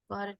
Got it.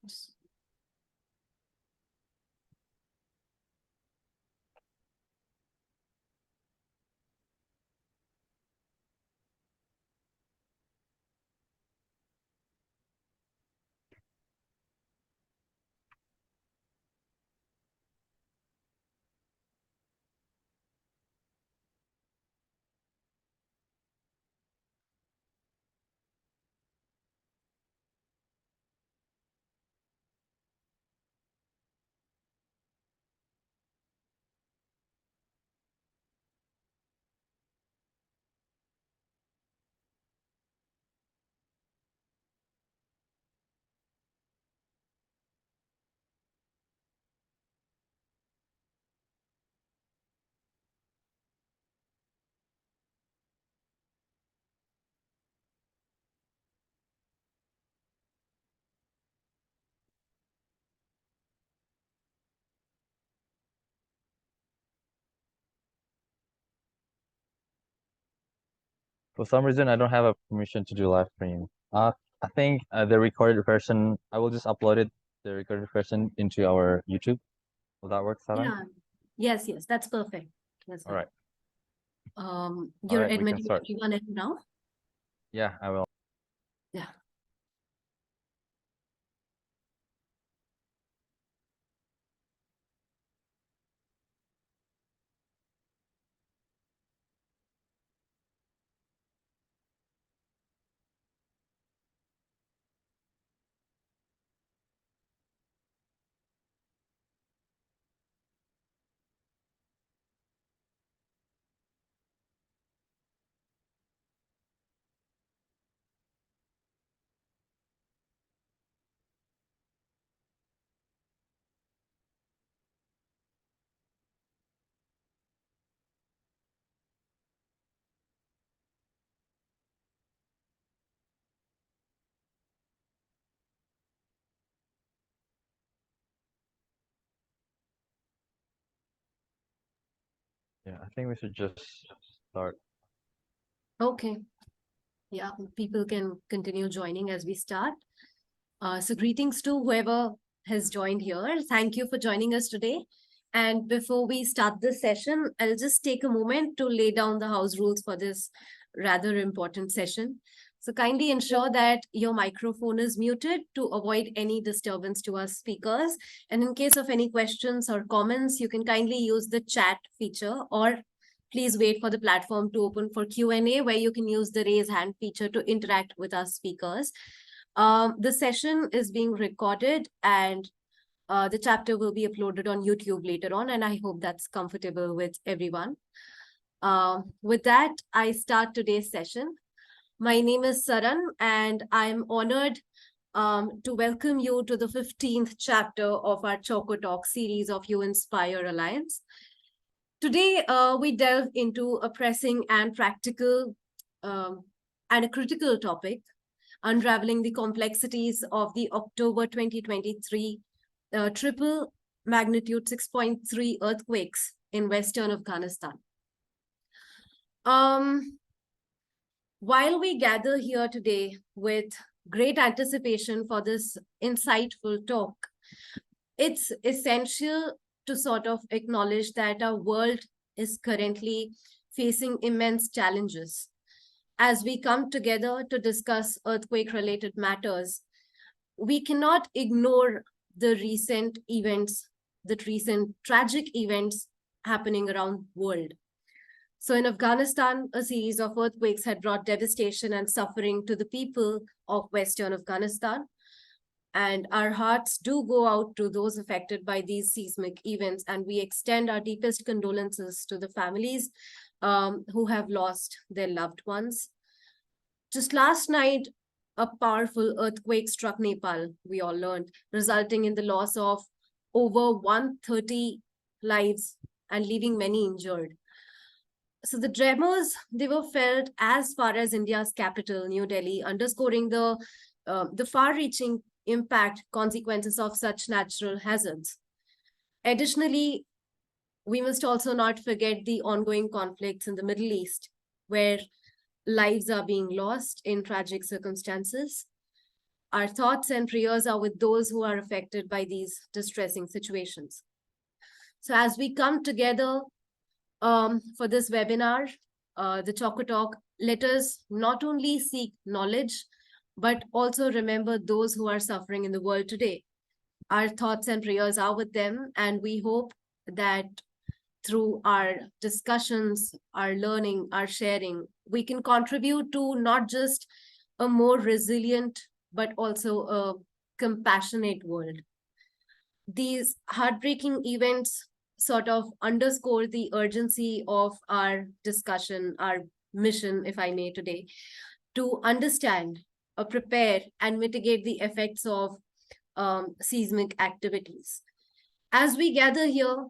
For some reason, I don't have a permission to do live stream. I think the recorded version, I will just upload it, the recorded version into our YouTube. Will that work, Saran? Yeah. Yes, that's perfect. That's All fine. right. All You're right, we can admitting start. everyone in now? Yeah, I will. Yeah. Yeah, I think we should just start. Okay. Yeah, people can continue joining as we start. So greetings to whoever has joined here. Thank you for joining us today. And before we start this session, I'll just take a moment to lay down the house rules for this rather important session. So kindly ensure that your microphone is muted to avoid any disturbance to our speakers. And in case of any questions or comments, you can kindly use the chat feature, or please wait for the platform to open for Q&A, where you can use the raise hand feature to interact with our speakers. The session is being recorded, and the chapter will be uploaded on YouTube later on, and I hope that's comfortable with everyone. With that, I start today's session. My name is Saran, and I'm honored to welcome you to the 15th chapter of our Choco Talk series of You Inspire Alliance. Today, we delve into a pressing and practical and a critical topic: unraveling the complexities of the October 2023 triple magnitude 6.3 earthquakes in Western Afghanistan. While we gather here today with great anticipation for this insightful talk, it's essential to sort of acknowledge that our world is currently facing immense challenges. As we come together to discuss earthquake-related matters, we cannot ignore the recent events, the recent tragic events happening around the world. So in Afghanistan, a series of earthquakes had brought devastation and suffering to the people of Western Afghanistan. And our hearts do go out to those affected by these seismic events, and we extend our deepest condolences to the families who have lost their loved ones. Just last night, a powerful earthquake struck Nepal, we all learned, resulting in the loss of over 130 lives and leaving many injured. So the tremors, they were felt as far as India's capital, New Delhi, underscoring the far-reaching impact consequences of such natural hazards. Additionally, we must also not forget the ongoing conflicts in the Middle East, where lives are being lost in tragic circumstances. Our thoughts and prayers are with those who are affected by these distressing situations. So as we come together for this webinar, the Choco Talk, let us not only seek knowledge, but also remember those who are suffering in the world today. Our thoughts and prayers are with them, and we hope that through our discussions, our learning, our sharing, we can contribute to not just a more resilient, but also a compassionate world. These heartbreaking events sort of underscore the urgency of our discussion, our mission, if I may, today, to understand, prepare, and mitigate the effects of seismic activities. As we gather here,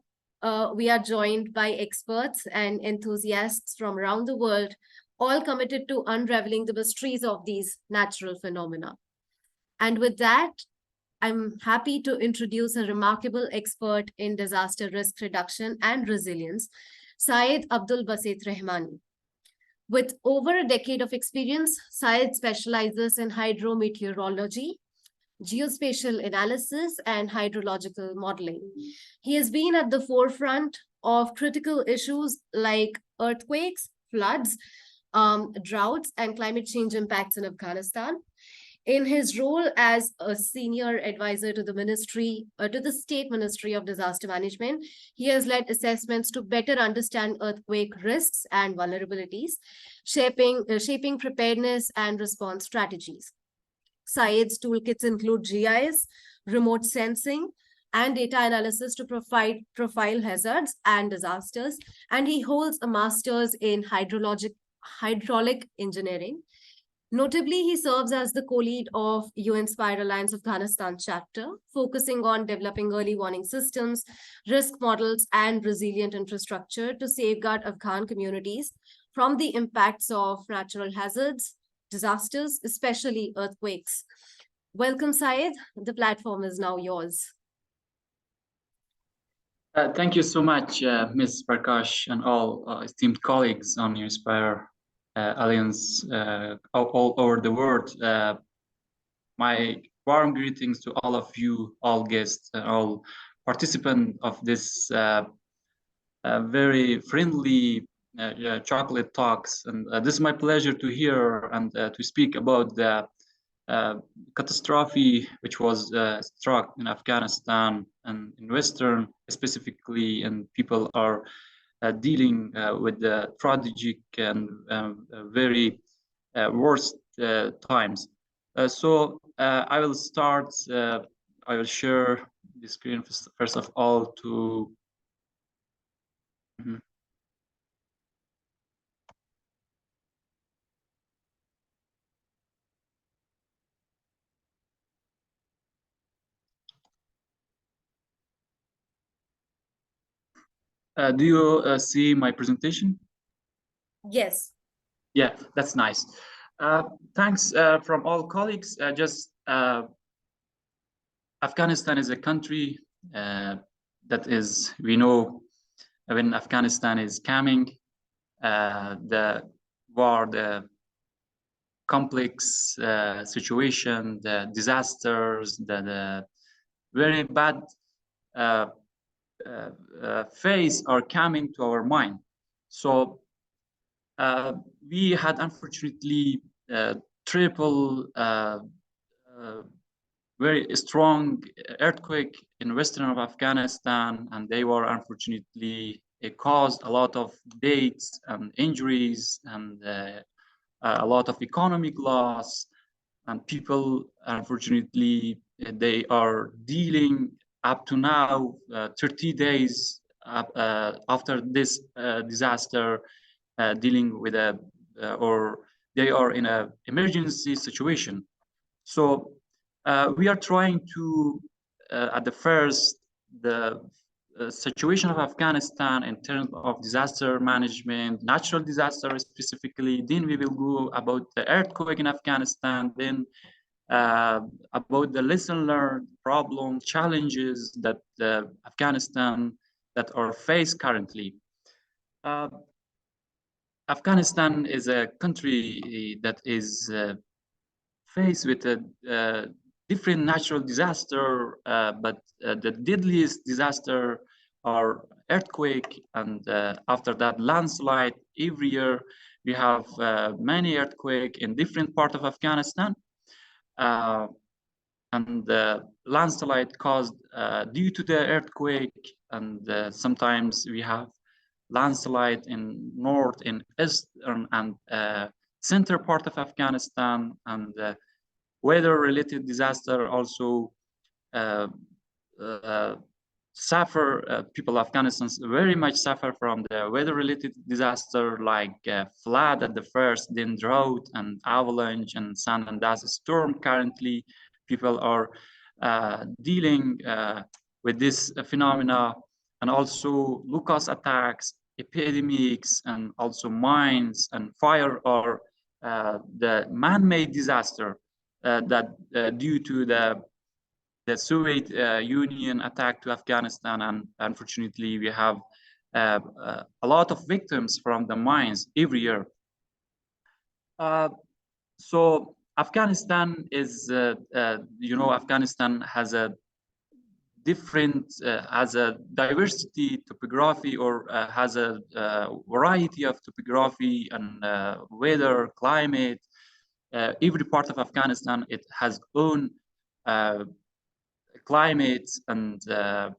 we are joined by experts and enthusiasts from around the world, all committed to unraveling the mysteries of these natural phenomena. And with that, I'm happy to introduce a remarkable expert in disaster risk reduction and resilience, Syed Abdul Basit Rehmani. With over a decade of experience, Syed specializes in hydrometeorology, geospatial analysis, and hydrological modeling. He has been at the forefront of critical issues like earthquakes, floods, droughts, and climate change impacts in Afghanistan. In his role as a senior advisor to the State Ministry of Disaster Management, he has led assessments to better understand earthquake risks and vulnerabilities, shaping preparedness and response strategies. Syed's toolkits include GIS, remote sensing, and data analysis to profile hazards and disasters, and he holds a master's in hydraulic engineering. Notably, he serves as the co-lead of UN-Spire Alliance Afghanistan chapter, focusing on developing early warning systems, risk models, and resilient infrastructure to safeguard Afghan communities from the impacts of natural hazards, disasters, especially earthquakes. Welcome, Syed. The platform is now yours. Thank you so much, Ms. Prakash, and all esteemed colleagues on Inspire Alliance all over the world. My warm greetings to all of you, all guests, and all participants of this very friendly chocolate talks. And this is my pleasure to hear and to speak about the catastrophe which was struck in Afghanistan and in Western specifically, and people are dealing with the tragic and very worst times. So I will start, I will share the screen first of all to do you see my presentation? Yes. Yeah, that's nice. Thanks from all colleagues. Afghanistan is a country that is, we know when Afghanistan is coming, the war, the complex situation, the disasters, the very bad phase are coming to our mind. So we had unfortunately triple very strong earthquake in western Afghanistan, and they were unfortunately, it caused a lot of deaths and injuries and a lot of economic loss, and people unfortunately they are dealing up to now 30 days after this disaster, dealing with or they are in an emergency situation. So we are trying to, at the first, the situation of Afghanistan in terms of disaster management, natural disaster specifically. Then we will go about the earthquake in Afghanistan, then about the lesson learned, problem, challenges that Afghanistan that are faced currently. Afghanistan is a country that is faced with a different natural disaster, but the deadliest disaster are earthquake, and after that landslide. Every year we have many earthquake in different part of Afghanistan, and the landslide caused due to the earthquake, and sometimes we have landslide in north, in eastern, and center part of Afghanistan, and weather-related disaster also suffer. People of Afghanistan very much suffer from the weather-related disaster, like flood at the first, then drought and avalanche and sand and dust storm. Currently, people are dealing with this phenomena, and also locust attacks, epidemics, and also mines and fire are the man-made disaster that due to the Soviet Union attack to Afghanistan, and unfortunately we have a lot of victims from the mines every year. So Afghanistan is, Afghanistan has a different, has a diversity topography, or has a variety of topography and weather, climate. Every part of Afghanistan, it has own climate, and the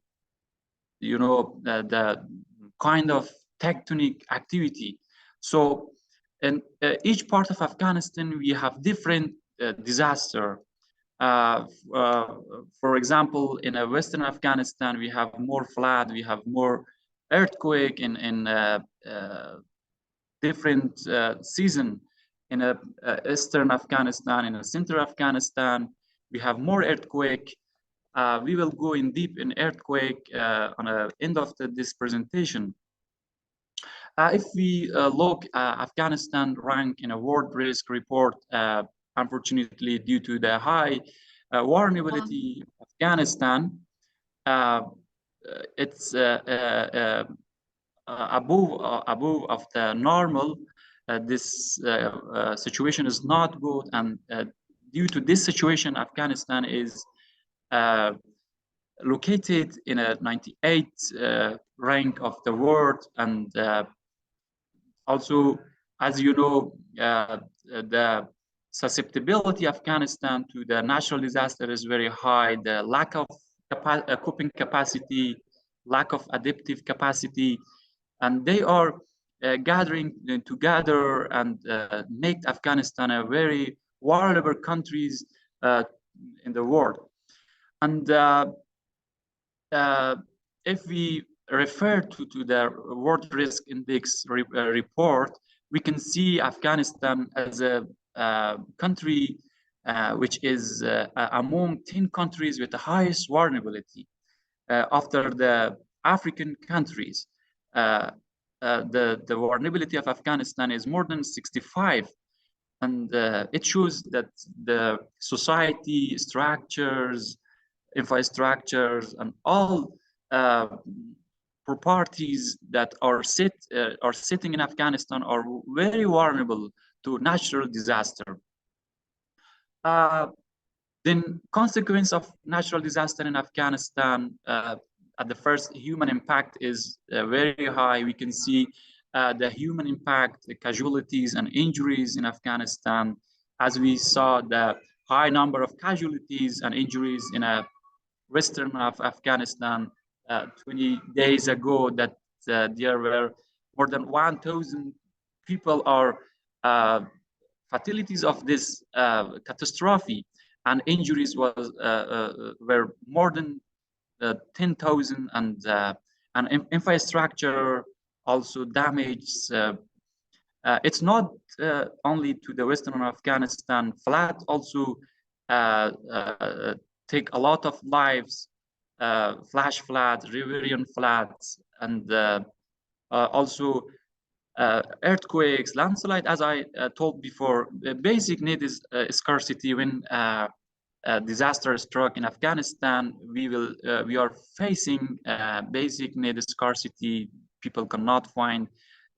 kind of tectonic activity. So in each part of Afghanistan, we have different disaster. For example, in Western Afghanistan, we have more flood, we have more earthquake in different season. In Eastern Afghanistan, in Central Afghanistan, we have more earthquake. We will go in deep in earthquake on the end of this presentation. If we look, Afghanistan rank in a world risk report, unfortunately, due to the high vulnerability of Afghanistan, it's above of the normal. This situation is not good, and due to this situation, Afghanistan is located in a 98th rank of the world, and also, as you know, the susceptibility of Afghanistan to the natural disaster is very high. The lack of coping capacity, lack of adaptive capacity, and they are gathering together and make Afghanistan a very vulnerable countries in the world. And if we refer to the World Risk Index report, we can see Afghanistan as a country which is among 10 countries with the highest vulnerability. After the African countries, the vulnerability of Afghanistan is more than 65. And it shows that the society structures, infrastructures, and all properties that are sitting in Afghanistan are very vulnerable to natural disaster. Then consequence of natural disaster in Afghanistan, at the first, human impact is very high. We can see the human impact, the casualties and injuries in Afghanistan, as we saw the high number of casualties and injuries in western of Afghanistan 20 days ago, that there were more than 1,000 people are fatalities of this catastrophe, and injuries was were more than 10,000, and infrastructure also damaged. It's not only to the western Afghanistan. Flood also take a lot of lives. Flash flood, riverine floods, and also earthquakes, landslide. As I told before, the basic need is scarcity. When disaster struck in Afghanistan, we are facing basic need scarcity. People cannot find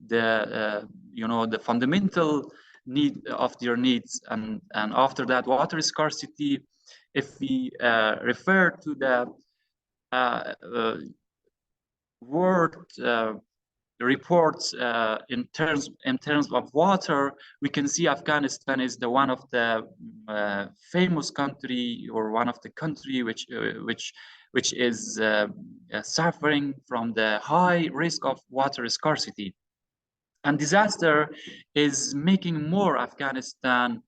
the the fundamental their needs. And after that, water scarcity, if we refer to the world reports in terms of water, we can see Afghanistan is the one of the famous country, or one of the country which is suffering from the high risk of water scarcity. And disaster is making more Afghanistan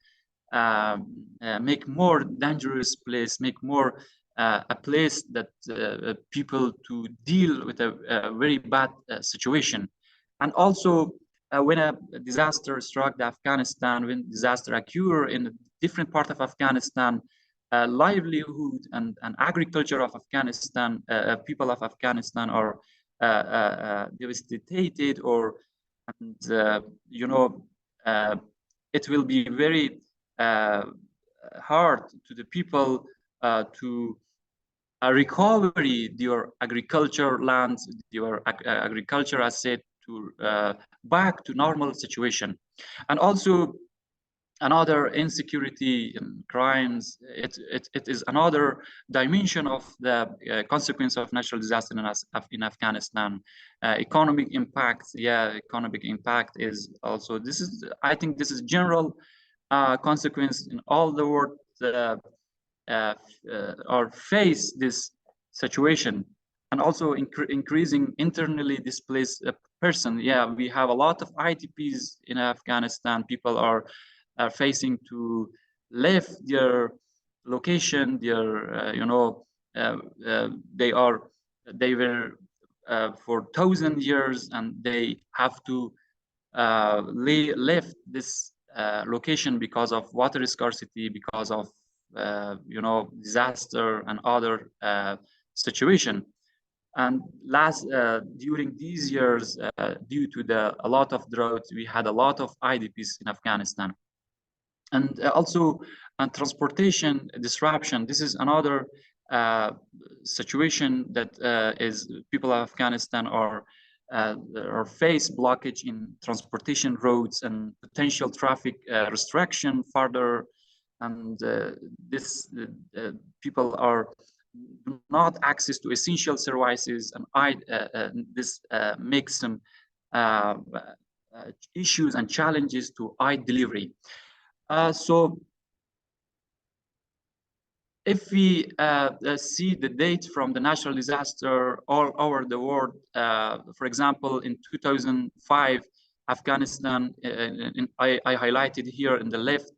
make more dangerous place, make more a place that people to deal with a very bad situation. And also when a disaster struck Afghanistan, when disaster occur in a different part of Afghanistan, livelihood and agriculture of Afghanistan, people of Afghanistan are devastated, or and you know, it will be very hard to the people to recovery their agriculture lands, their agriculture asset to back to normal situation. And also another insecurity and crimes, it is another dimension of the consequence of natural disaster in Afghanistan. Economic impact, economic impact is also, this is, I think this is general consequence in all the world or face this situation. And also increasing internally displaced person. We have a lot of IDPs in Afghanistan. People are facing to leave their location, their they were for 1,000 years, and they have to leave this location because of water scarcity, because of disaster and other situation. And during these years, due to a lot of drought, we had a lot of IDPs in Afghanistan. And also transportation disruption. This is another situation that is people of Afghanistan are face blockage in transportation roads and potential traffic restriction further. And this people are not access to essential services, and this makes some issues and challenges to aid delivery. So if we see the date from the natural disaster all over the world, for example, in 2005, Afghanistan, I highlighted here in the left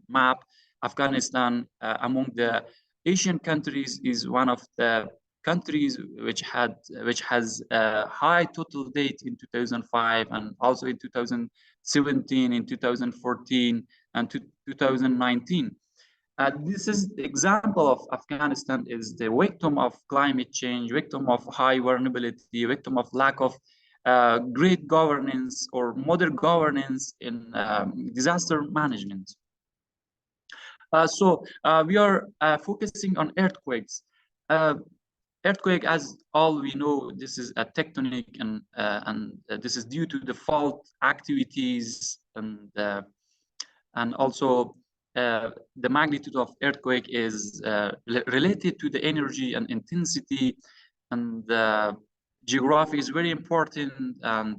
map, Afghanistan among the Asian countries is one of the countries which has a high total date in 2005, and also in 2017, in 2014, and 2019. This is the example of Afghanistan is the victim of climate change, victim of high vulnerability, victim of lack of great governance or modern governance in disaster management. So we are focusing on earthquakes. Earthquake, as all we know, this is a tectonic, and this is due to the fault activities, and also the magnitude of earthquake is related to the energy and intensity, and geography is very important, and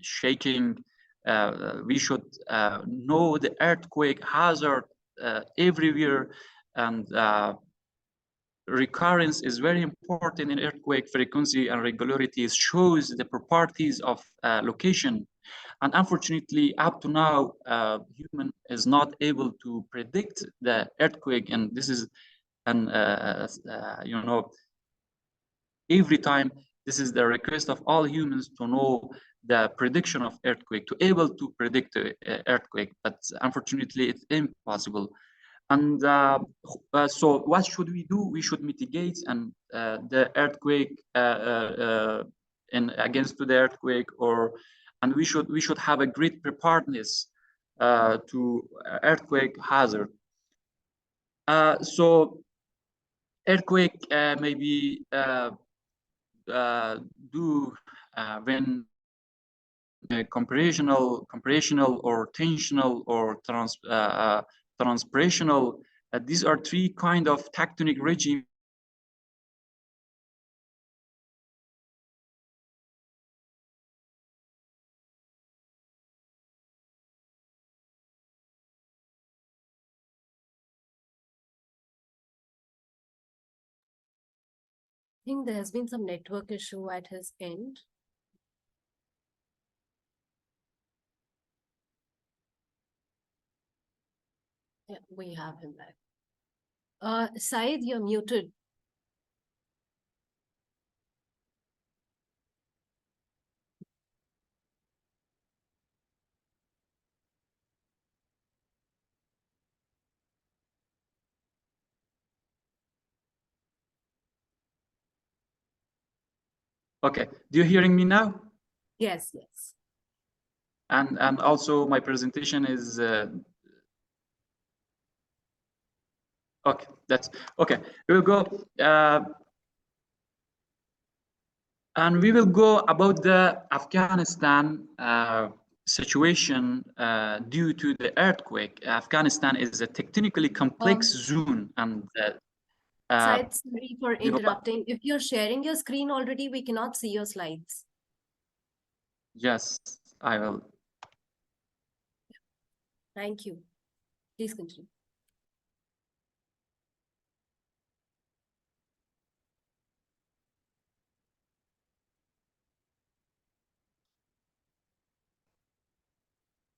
shaking. We should know the earthquake hazard everywhere, and recurrence is very important in earthquake. Frequency and regularity shows the properties of location. And unfortunately, up to now, human is not able to predict the earthquake. And this is, every time, this is the request of all humans to know the prediction of earthquake, to able to predict the earthquake. But unfortunately, it's impossible. And so what should we do? We should mitigate and the earthquake against the earthquake, and we should have a great preparedness to earthquake hazard. So earthquake maybe do when compressional or tensional or transpirational. These are three kind of tectonic regime. I think there has been some network issue at his end. Yeah, we have him back. Said, you're muted. Okay, do you hearing me now? Yes, yes. And also my presentation is okay. That's okay. We will go and we will go about the Afghanistan situation due to the earthquake. Afghanistan is a technically complex zone, and Said, sorry for we will- interrupting. If you're sharing your screen already, we cannot see your slides. yes, I will. Thank you. Please continue.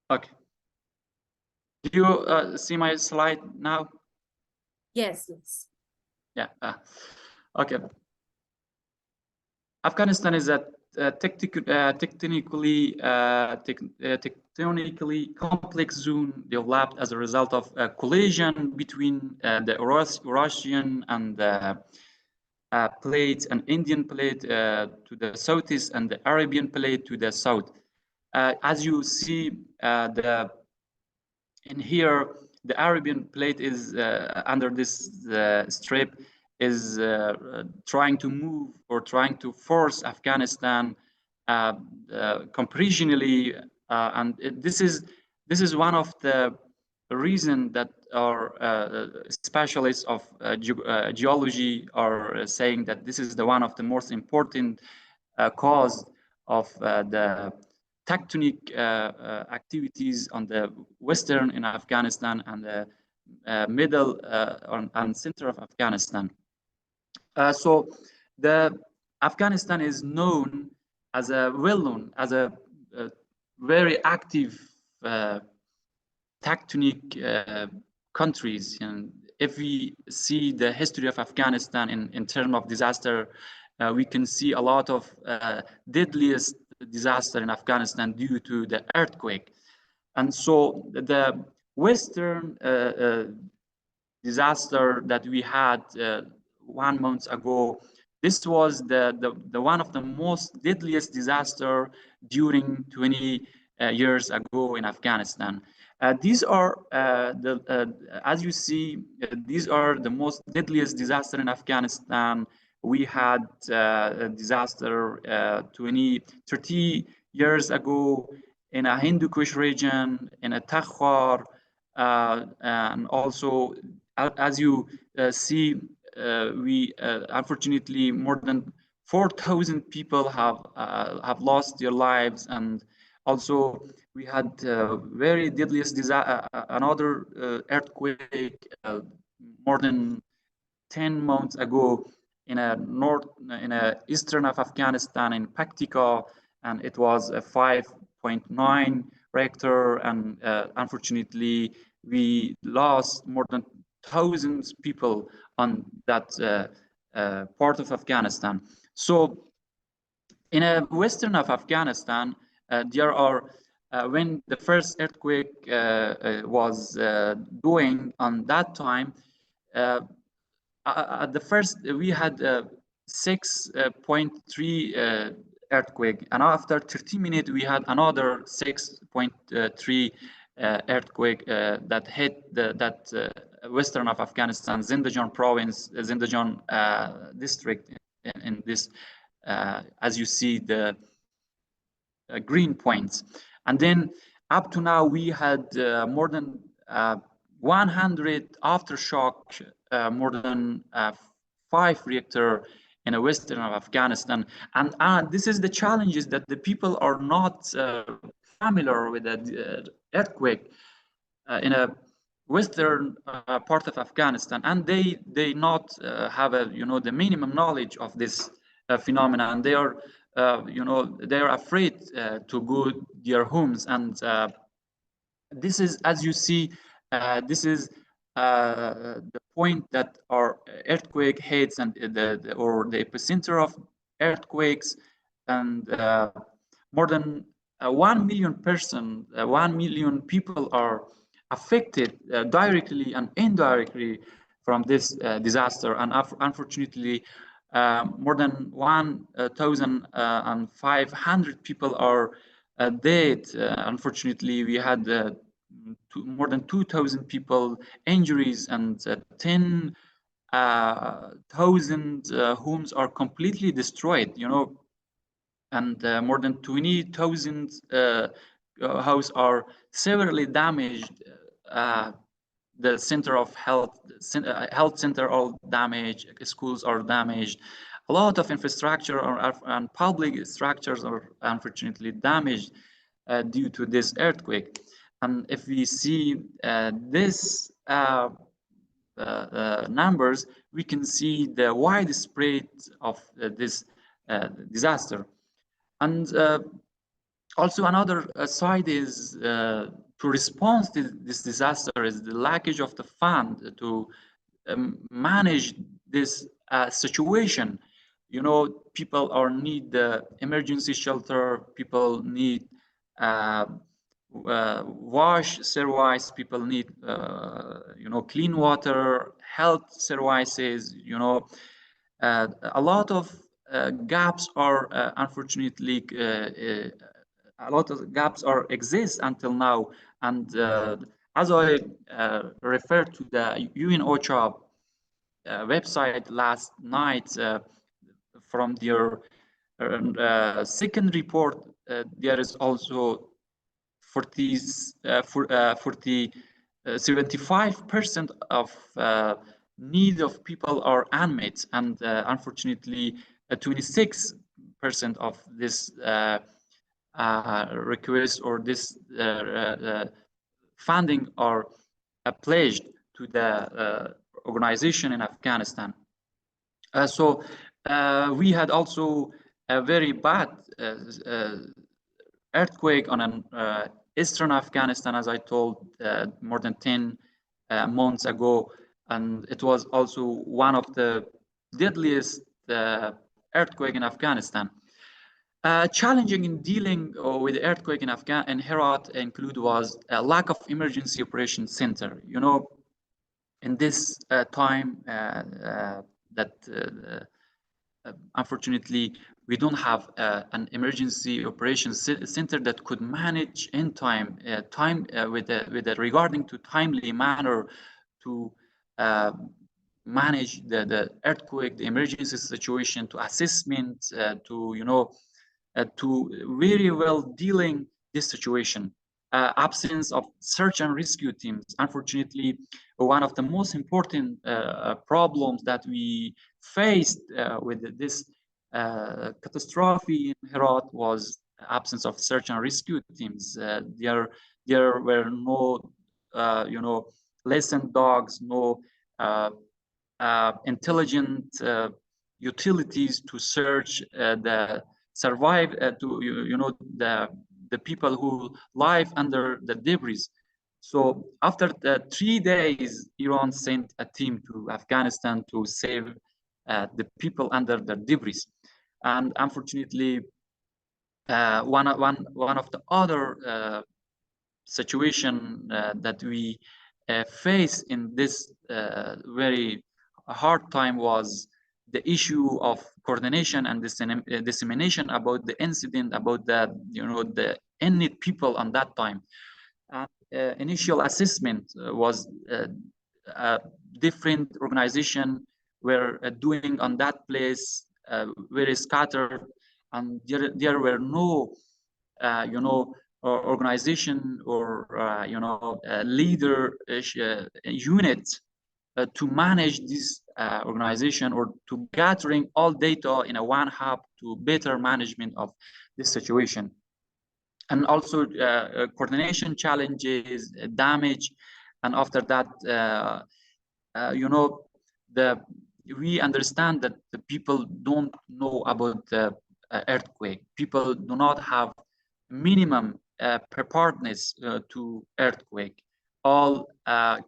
Okay. Do you see my slide now? Yes, yes. Yeah. Okay. Afghanistan is a tectonically complex zone developed as a result of a collision between the Eurasian and plate and Indian plate to the southeast and the Arabian plate to the south. As you see, in here, the Arabian plate is under this strip is trying to move or trying to force Afghanistan compressionally, and this is one of the reason that our specialists of geology are saying that this is the one of the most important cause of the tectonic activities on the western in Afghanistan and the middle and center of Afghanistan. So the Afghanistan is known as a very active tectonic countries. And if we see the history of Afghanistan in terms of disaster, we can see a lot of deadliest disaster in Afghanistan due to the earthquake. And so the Western disaster that we had 1 month ago, this was the one of the most deadliest disaster during 20 years ago in Afghanistan. These are as you see, these are the most deadliest disaster in Afghanistan. We had a disaster 30 years ago in a Hindu Kush region, in a Takhar, and also as you see, we unfortunately more than 4,000 people have lost their lives, and also we had very deadliest another earthquake more than 10 months ago in a eastern of Afghanistan in Paktika, and it was a 5.9 Richter, and unfortunately we lost more than thousands of people on that part of Afghanistan. So in a western of Afghanistan, there are when the first earthquake was doing on that time, at the first we had 6.3 earthquake, and after 30 minutes we had another 6.3 earthquake that hit that western of Afghanistan, Zindajan province, Zindajan district in this as you see green points. And then up to now, we had more than 100 aftershock, more than 5 reactor in a Western Afghanistan. And this is the challenges that the people are not familiar with the earthquake in a Western part of Afghanistan, and they not have a the minimum knowledge of this phenomena, and they are they are afraid to go their homes. And this is, as you see, this is the point that our earthquake hits, and or the epicenter of earthquakes. And more than 1 million 1 million people are affected directly and indirectly from this disaster. And unfortunately, more than 1,500 people are dead. Unfortunately, we had more than 2,000 people injuries, and 10,000 homes are completely destroyed. And more than 20,000 houses are severely damaged. The center of health center all damaged, schools are damaged. A lot of infrastructure and public structures are unfortunately damaged due to this earthquake. And if we see this numbers, we can see the widespread of this disaster. And also another side is to respond to this disaster is the lackage of the fund to manage this situation. People are need the emergency shelter, people need wash service, people need clean water, health services. A lot of gaps are unfortunately a lot of gaps are exist until now. And as I referred to the UN OCHA website last night, from their second report, there is also 75% of need of people are unmet, and unfortunately 26% of this request or this funding are pledged to the organization in Afghanistan. So we had also a very bad earthquake on an Eastern Afghanistan, as I told, more than 10 months ago. And it was also one of the deadliest earthquake in Afghanistan. Challenging in dealing with the earthquake in Herat include was a lack of emergency operations center. In this time that unfortunately we don't have an emergency operations center that could manage in time with regarding to timely manner to manage the earthquake, the emergency situation, to assessment, to very well dealing this situation. Absence of search and rescue teams. Unfortunately, one of the most important problems that we faced with this catastrophe in Herat was absence of search and rescue teams. There were no, licensed dogs, no intelligent utilities to search the survive the people who live under the debris. So after 3 days, Iran sent a team to Afghanistan to save the people under the debris. And unfortunately, one of the other situation that we face in this very hard time was the issue of coordination and dissemination about the incident, about the the in-need people on that time. Initial assessment was different organization were doing on that place, very scattered, and there were no you know, or organization or you know, leader unit to manage this organization, or to gathering all data in a one hub to better management of this situation. And also coordination challenges, damage, and after that, you know, we understand that the people don't know about the earthquake. People do not have minimum preparedness to earthquake. All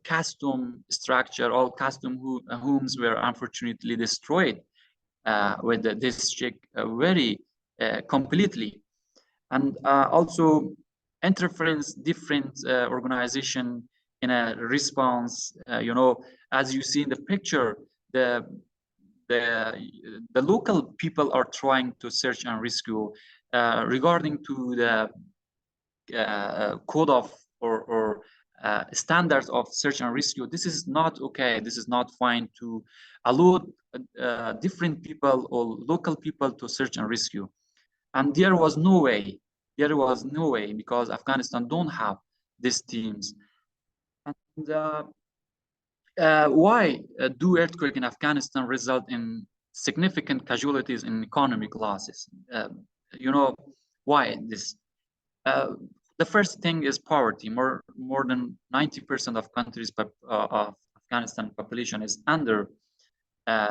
custom structure, all custom homes were unfortunately destroyed with this check very completely. And also interference different organization in a response. You know, as you see in the picture, the local people are trying to search and rescue regarding to the code of or standards of search and rescue. This is not okay. This is not fine to allow different people or local people to search and rescue. And there was no way. There was no way, because Afghanistan don't have these teams. And why do earthquake in Afghanistan result in significant casualties in economic losses? You know, why this? The first thing is poverty. More than 90% of countries of Afghanistan population is under,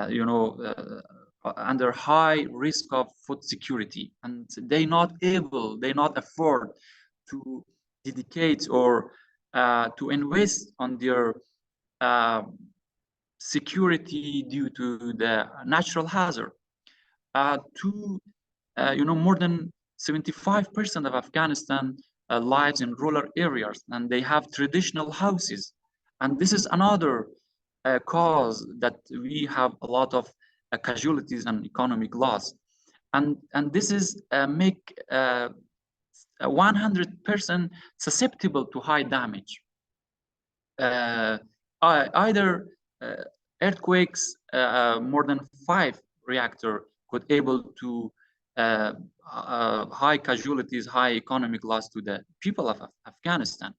you know, under high risk of food security, and they not afford to dedicate or to invest on their security due to the natural hazard. You know, more than 75% of Afghanistan lives in rural areas, and they have traditional houses. And this is another cause that we have a lot of casualties and economic loss. And this is make 100% susceptible to high damage. Either earthquakes, more than 5 reactor could able to high casualties, high economic loss to the people of Afghanistan.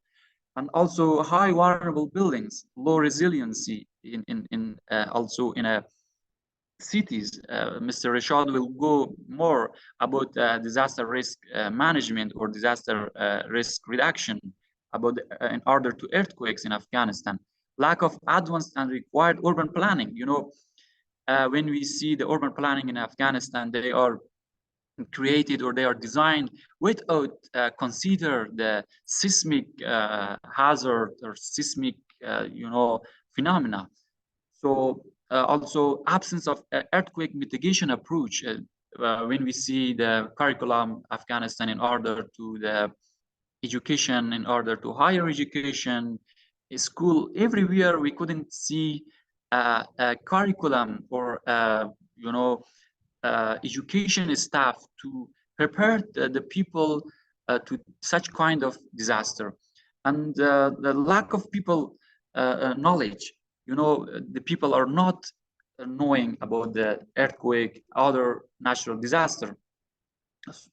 And also high vulnerable buildings, low resiliency in also in a cities. Mr. Rashad will go more about disaster risk management or disaster risk reduction about in order to earthquakes in Afghanistan. Lack of advanced and required urban planning. You know, when we see the urban planning in Afghanistan, they are created or they are designed without consider the seismic hazard or seismic you know, phenomena. So also absence of earthquake mitigation approach. When we see the curriculum Afghanistan in order to the education, in order to higher education, school, everywhere we couldn't see a curriculum or you know, education staff to prepare the people to such kind of disaster. And the lack of people knowledge. You know, the people are not knowing about the earthquake, other natural disaster.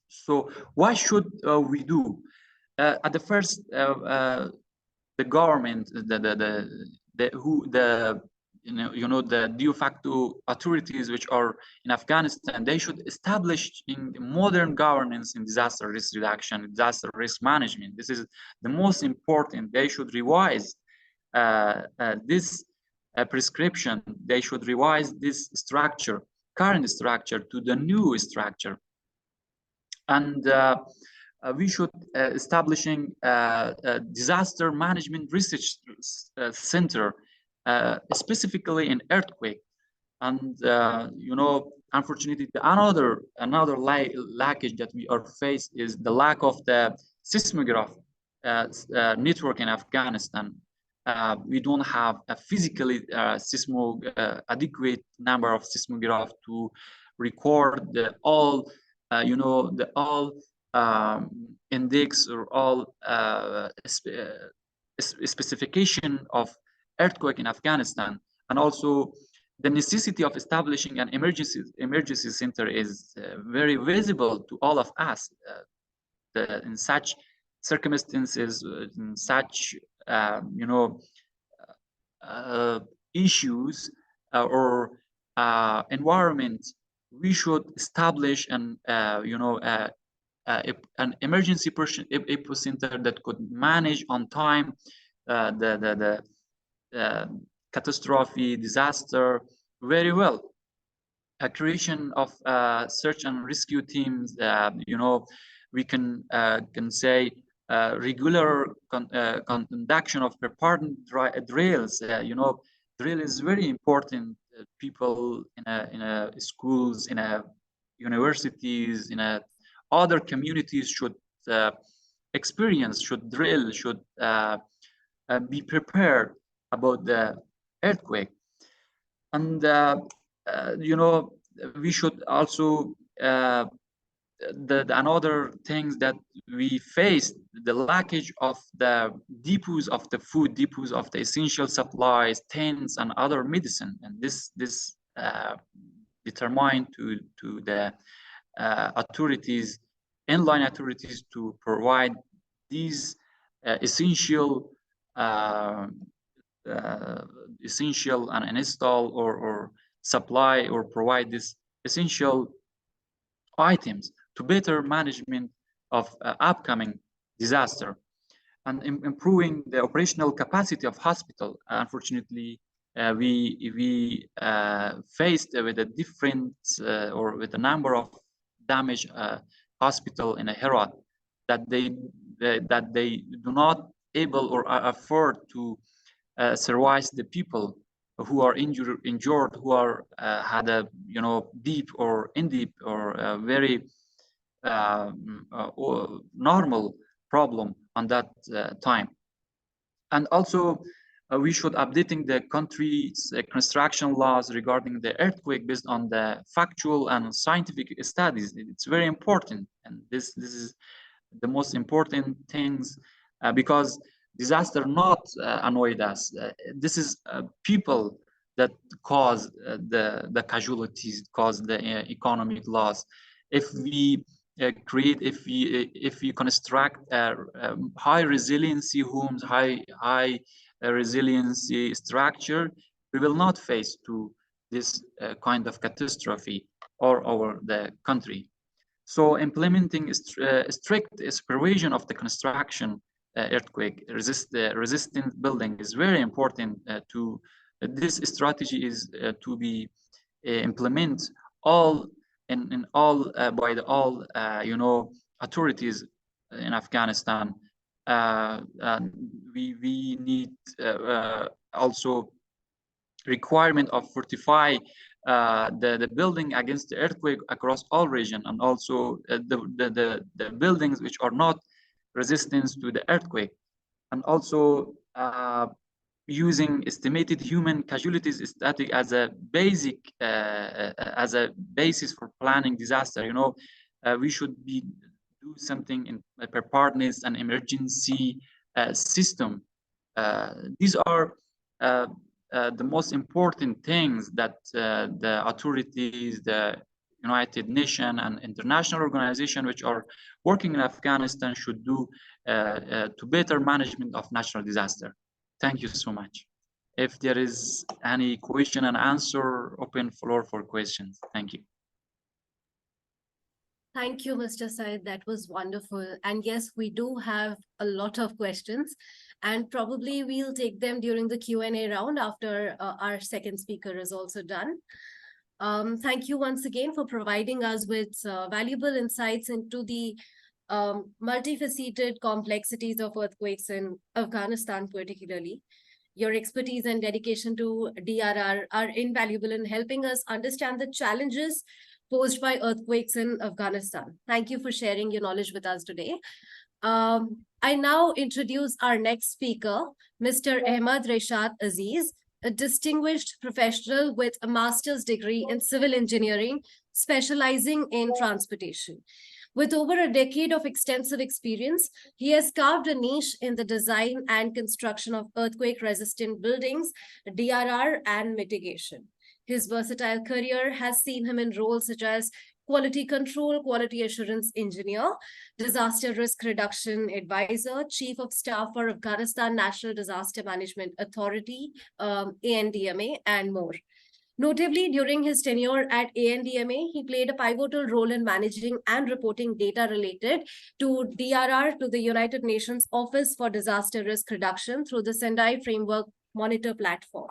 So what should we do? At the first, the government, you know, the de facto authorities which are in Afghanistan, they should establish in modern governance in disaster risk reduction, disaster risk management. This is the most important. They should revise this prescription. They should revise this structure, current structure, to the new structure. And we should establishing a disaster management research center, specifically in earthquake. And you know, unfortunately, another lackage that we are faced is the lack of the seismograph network in Afghanistan. We don't have a physically adequate number of seismograph to record the all you know, the all index or all specification of earthquake in Afghanistan. And also the necessity of establishing an emergency center is very visible to all of us. in such circumstances, in such issues or environment, we should establish an emergency epicenter that could manage on time the catastrophe, disaster very well. A creation of search and rescue teams, we can say regular conduction of prepared drills. Drill is very important. People in schools, in universities, in other communities should experience, should drill, should be prepared about the earthquake. And we should also another things that we face, the lackage of the depots of the food, depots of the essential supplies, tents, and other medicine, and this determined to the authorities, inline authorities, to provide these essential and install or supply or provide these essential items to better management of upcoming disaster, and improving the operational capacity of hospital. Unfortunately, we faced with a different or with a number of damaged hospital in Herat that they do not able or afford to service the people who are injured, who are had a deep or in-deep or very normal problem on that time. And also we should updating the country's construction laws regarding the earthquake based on the factual and scientific studies. It's very important, and this is the most important things because disaster not annoyed us. This is people that cause the casualties, cause the economic loss. If we create, if we construct high resiliency homes, high resiliency structure, we will not face to this kind of catastrophe or the country. So implementing strict supervision of the construction earthquake resistant building is very important. To this strategy is to be implement all in all by the all authorities in Afghanistan. We need also requirement of fortify the building against the earthquake across all region, and also the buildings which are not resistant to the earthquake, and also using estimated human casualties static as a basic as a basis for planning disaster. We should do something in preparedness and emergency system. These are the most important things that the authorities, the United Nations and international organizations which are working in Afghanistan should do to better management of natural disaster. Thank you so much. If there is any question and answer, open floor for questions. Thank you. Thank you, Mr. Said. That was wonderful. And yes, we do have a lot of questions, and probably we'll take them during the Q&A round after our second speaker is also done. Thank you once again for providing us with valuable insights into the multifaceted complexities of earthquakes in Afghanistan particularly. Your expertise and dedication to DRR are invaluable in helping us understand the challenges posed by earthquakes in Afghanistan. Thank you for sharing your knowledge with us today. I now introduce our next speaker, Mr. Ahmad Reshad Aziz, a distinguished professional with a master's degree in civil engineering, specializing in transportation. With over a decade of extensive experience, he has carved a niche in the design and construction of earthquake-resistant buildings, DRR, and mitigation. His versatile career has seen him in roles such as quality control, quality assurance engineer, disaster risk reduction advisor, chief of staff for Afghanistan National Disaster Management Authority, ANDMA, and more. Notably, during his tenure at ANDMA, he played a pivotal role in managing and reporting data related to DRR to the United Nations Office for Disaster Risk Reduction through the Sendai Framework Monitor platform.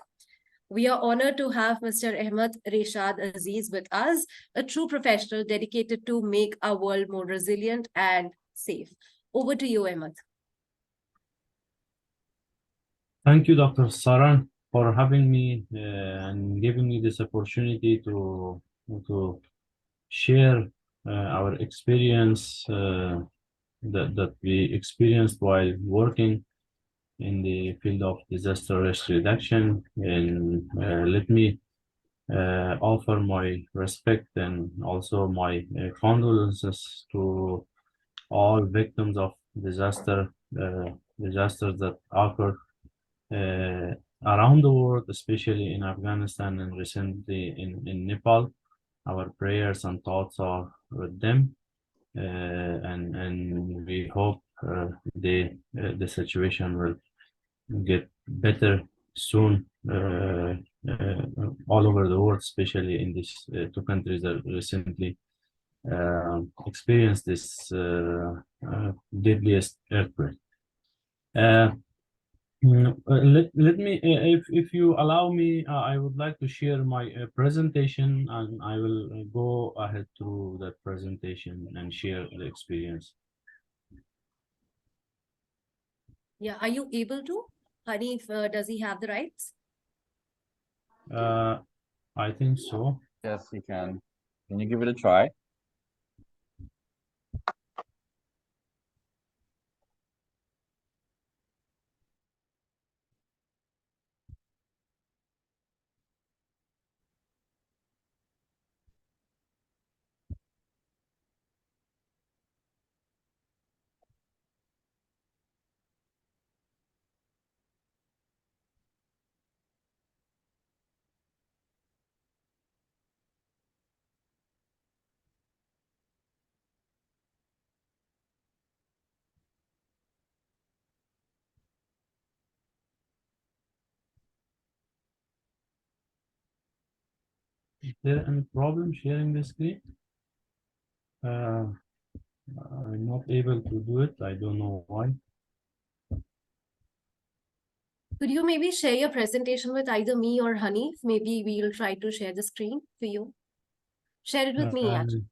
We are honored to have Mr. Ahmed Reshad Aziz with us, a true professional dedicated to make our world more resilient and safe. Over to you, Ahmed. Thank you, Dr. Saran, for having me and giving me this opportunity to share our experience that we experienced while working in the field of disaster risk reduction. And let me offer my respect and also my condolences to all victims of disasters that occur around the world, especially in Afghanistan and recently in Nepal. Our prayers and thoughts are with them, and we hope the situation will get better soon all over the world, especially in these two countries that recently experienced this deadliest earthquake. Let me, if you allow me, I would like to share my presentation, and I will go ahead through that presentation and share the experience. Yeah, are you able to? Hanif, does he have the rights? I think so. Yes, you can. Can you give it a try? Is there any problem sharing the screen? I'm not able to do it. I don't know why. Could you maybe share your presentation with either me or Hanif? Maybe we'll try to share the screen for you. Share it with me, actually.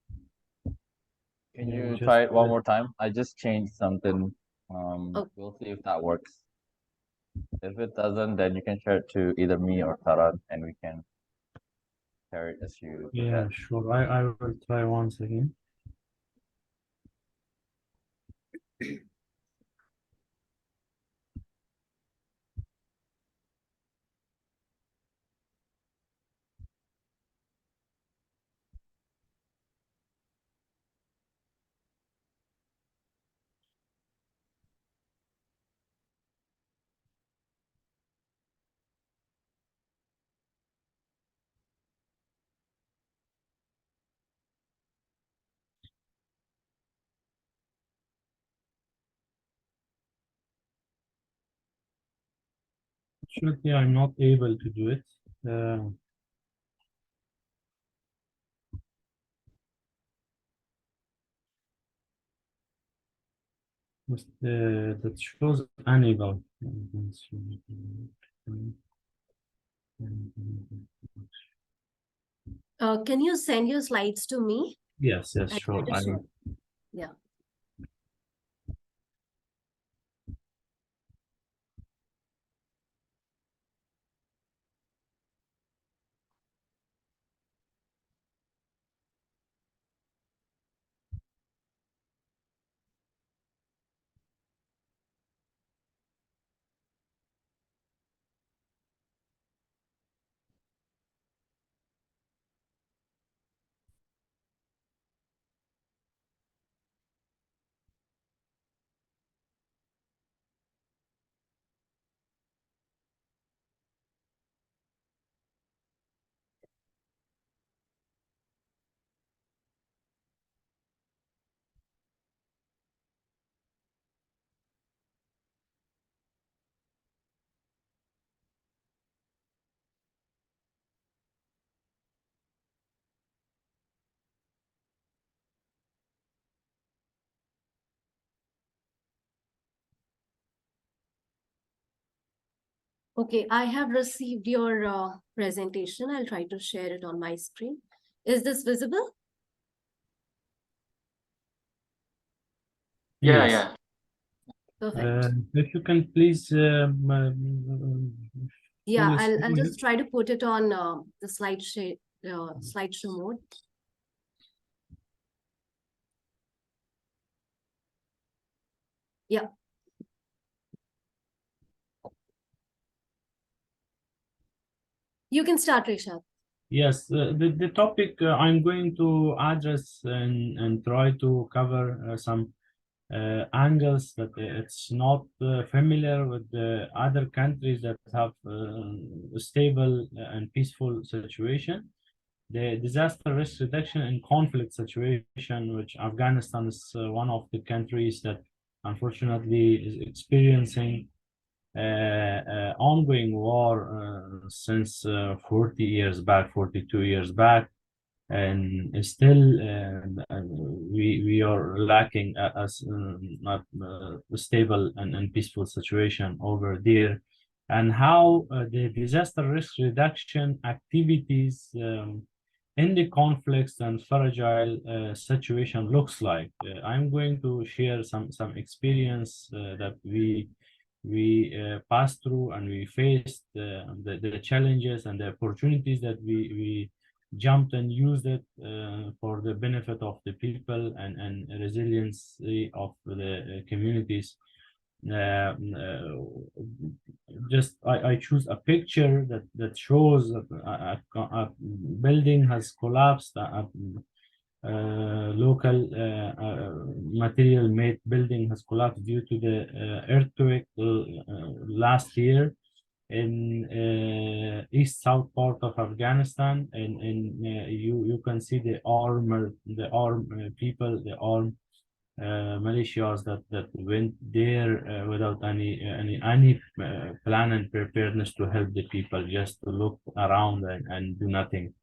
Can Yeah, you just try it one let- more time? I just changed something. Oh. We'll see if that works. If it doesn't, then you can share it to either me or Taran, and we can share it as you. Yeah, sure. I will try once again. Unfortunately, I'm not able to do it. That shows unable. Can you send your slides to me? Yes, I sure. try to share. Yeah. Okay, I have received your presentation. I'll try to share it on my screen. Is this visible? Yeah, Yes. yeah. Perfect. If you can please Yeah, full I'll screen just it. try to put it on the slideshow mode. Yeah. You can start, Rishad. Yes, the topic I'm going to address and try to cover some angles that it's not familiar with the other countries that have a stable and peaceful situation. The disaster risk reduction in conflict situation, which Afghanistan is one of the countries that unfortunately is experiencing ongoing war since 40 years back, 42 years back, and still we are lacking a stable and peaceful situation over there, and how the disaster risk reduction activities in the conflicts and fragile situation looks like. I'm going to share some experience that we passed through, and we faced the challenges and the opportunities that we jumped and used it for the benefit of the people and resiliency of the communities. Just I choose a picture that shows a building has collapsed, local material made building has collapsed due to the earthquake last year in east south part of Afghanistan, and you can see the armed people, the armed militias that went there without any plan and preparedness to help the people, just to look around and do nothing,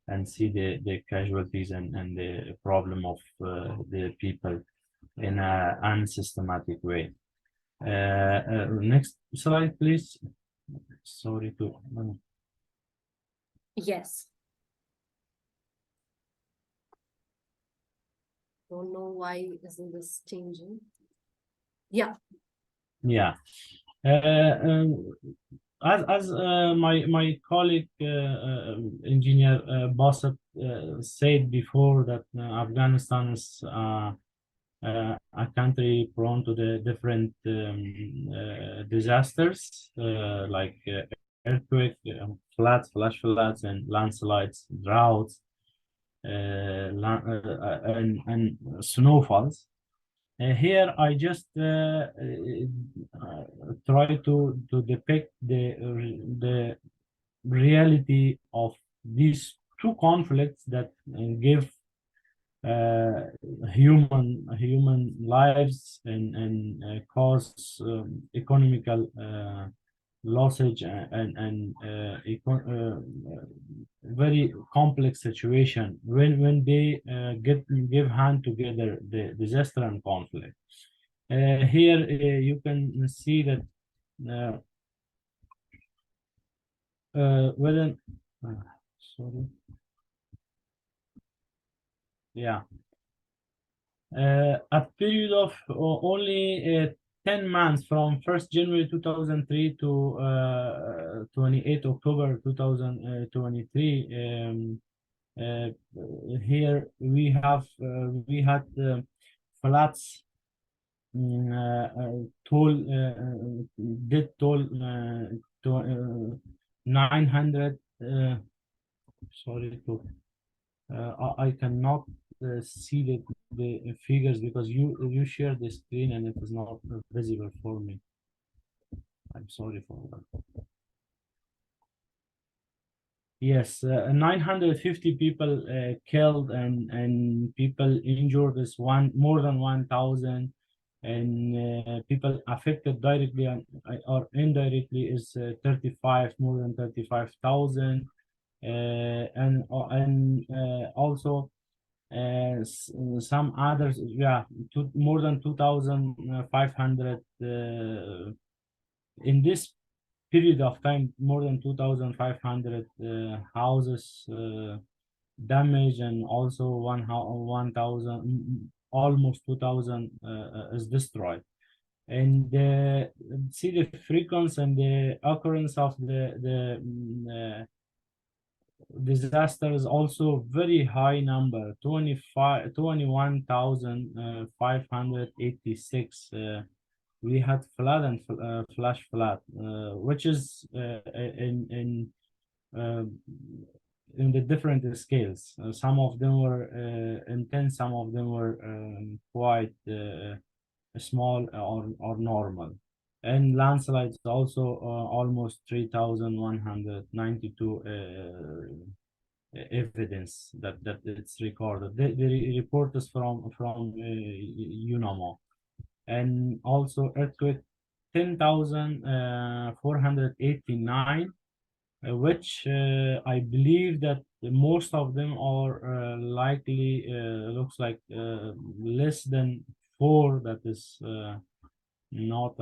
and see the casualties and the problem of the people in an unsystematic way. Next slide, please. Sorry to. Yes. Don't know why isn't this changing. Yeah. Yeah. As my colleague engineer Bassett said before, that Afghanistan is a country prone to the different disasters like earthquake, floods, flash floods, and landslides, droughts, and snowfalls. Here I just try to depict the reality of these two conflicts that give uh, human lives and cause economical losses and very complex situation when they give hand together, the disaster and conflict. Here you can see that within sorry, yeah, a period of only 10 months, from 1st January 2003 to 28 October 2023. Here we had floods, toll dead toll to 900. Sorry to I cannot see the figures because you share the screen and it is not visible for me. I'm sorry for that. Yes, 950 people killed and people injured is more than 1,000, and people affected directly or indirectly is 35, more than 35,000, and also some others, yeah, more than 2,500 in this period of time, more than 2,500 houses damaged, and also 1,000, almost 2,000 is destroyed. And see the frequency and the occurrence of the disaster is also very high number, 21,586. We had flood and flash flood, which is in the different scales. Some of them were intense, some of them were quite small or normal. And landslides also almost 3,192 evidence that it's recorded. The report is from UNAMO. And also earthquake 10,489, which I believe that most of them are likely looks like less than 4. That is not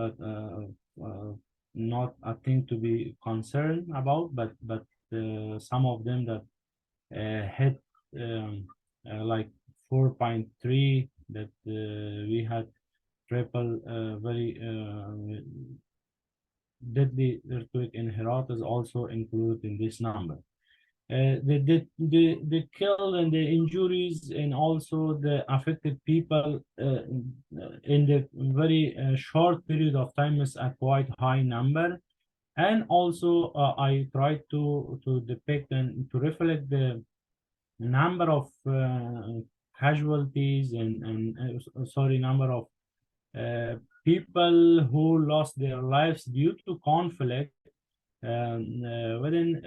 a thing to be concerned about, but some of them that hit like 4.3, that we had triple very deadly earthquake in Herat is also included in this number. The kill and the injuries and also the affected people in the very short period of time is a quite high number. And also I tried to depict and to reflect the number of casualties and sorry, number of people who lost their lives due to conflict within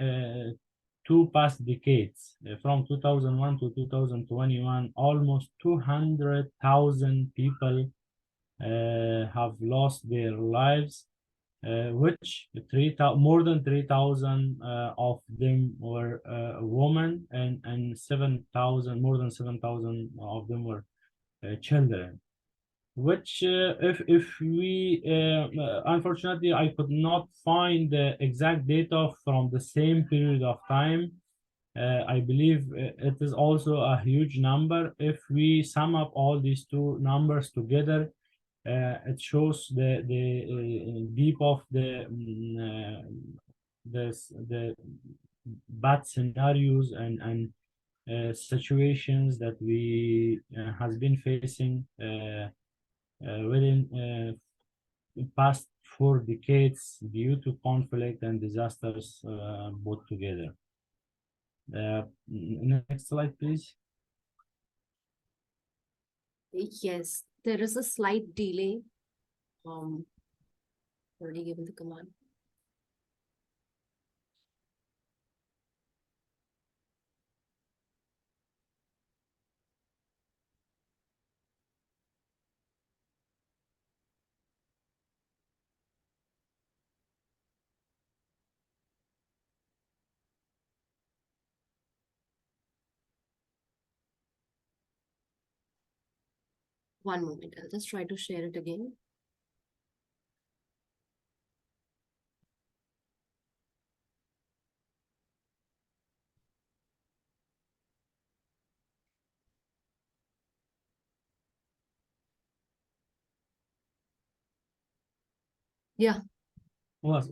2 past decades. From 2001 to 2021, almost 200,000 people have lost their lives, which more than 3,000 of them were women, and 7,000, more than 7,000 of them were children. Which if we unfortunately I could not find the exact data from the same period of time. I believe it is also a huge number. If we sum up all these two numbers together, it shows the deep of the bad scenarios and situations that we has been facing within past 4 decades due to conflict and disasters put together. Next slide, please. Yes, there is a slight delay. Already given the command. One moment, I'll just try to share it again. Yeah. What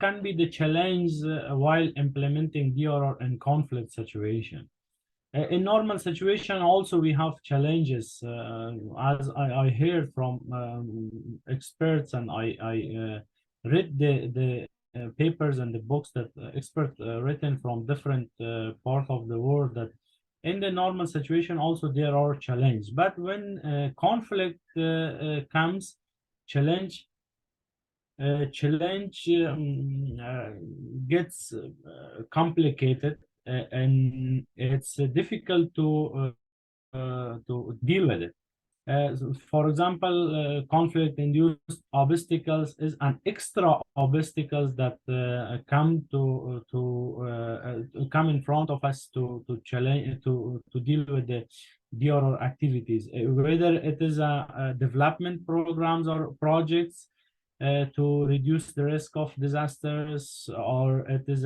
can be the challenge while implementing DRR in conflict situation? In normal situation, also we have challenges, as I heard from experts, and I read the papers and the books that experts written from different parts of the world, that in the normal situation also there are challenges. But when conflict comes, challenge gets complicated, and it's difficult to deal with it. So for example, conflict-induced obstacles is an extra obstacles that come come in front of us to challenge to deal with the DRR activities, whether it is a development programs or projects, to reduce the risk of disasters, or it is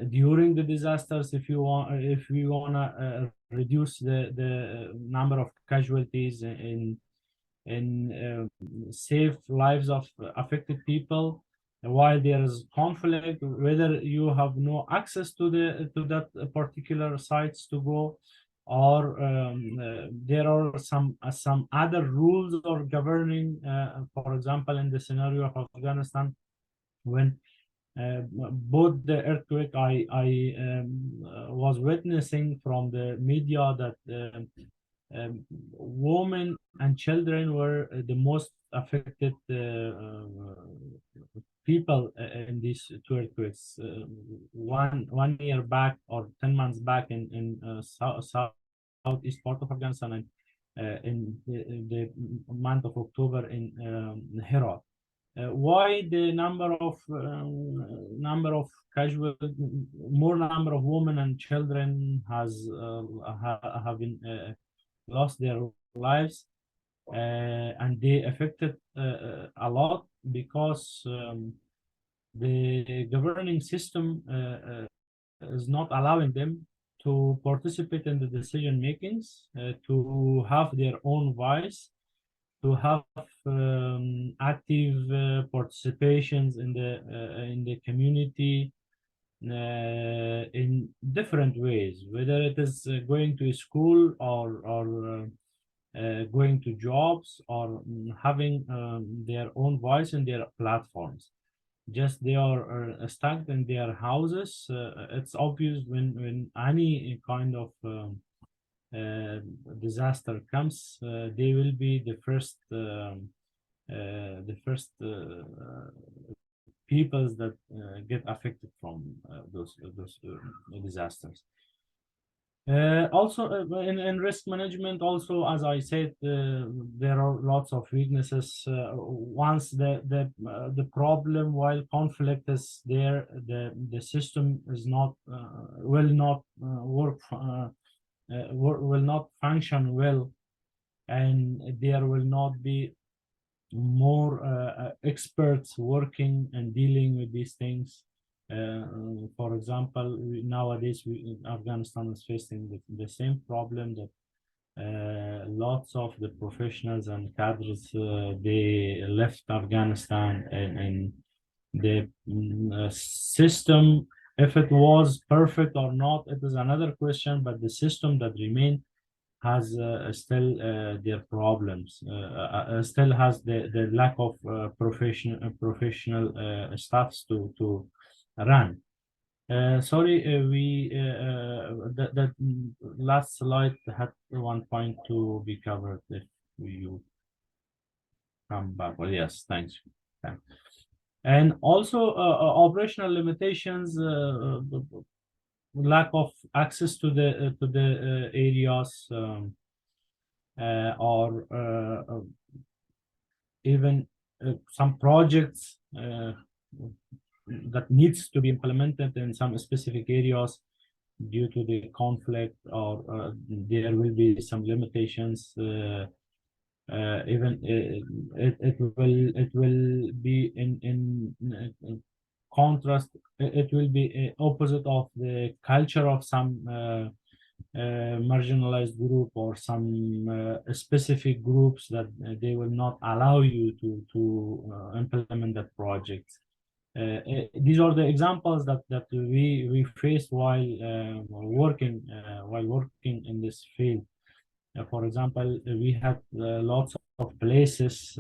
during the disasters, if we wanna reduce the number of casualties and save lives of affected people while there is conflict, whether you have no access to that particular sites to go, or there are some other rules or governing, for example, in the scenario of Afghanistan, when both the earthquake I was witnessing from the media that women and children were the most affected people in these two earthquakes. One year back, or 10 months back, in southeast part of Afghanistan, and in the month of October in Herat. Why the number of casual, more number of women and children has have been lost their lives, and they affected a lot, because the governing system is not allowing them to participate in the decision makings, to have their own voice, to have active participations in the community in different ways, whether it is going to school, or going to jobs, or having their own voice in their platforms. Just they are stuck in their houses. It's obvious when any kind of disaster comes, they will be the first peoples that get affected from those disasters. Also, in risk management, also, as I said, there are lots of weaknesses. Once the problem, while conflict is there, the system is not will not work, will not function well, and there will not be more experts working and dealing with these things. For example, nowadays Afghanistan is facing the same problem, that lots of the professionals and cadres, they left Afghanistan, and the system, if it was perfect or not, it is another question, but the system that remained has still their problems, still has the lack of professional staffs to run. Sorry, that last slide had one point to be covered. If you come back, well, yes, thanks. And also operational limitations, lack of access to the areas, or even some projects that needs to be implemented in some specific areas due to the conflict, or there will be some limitations. Even it will be in contrast. It will be opposite of the culture of some marginalized group, or some specific groups, that they will not allow you to implement that project. These are the examples that we faced while working in this field. For example, we had lots of places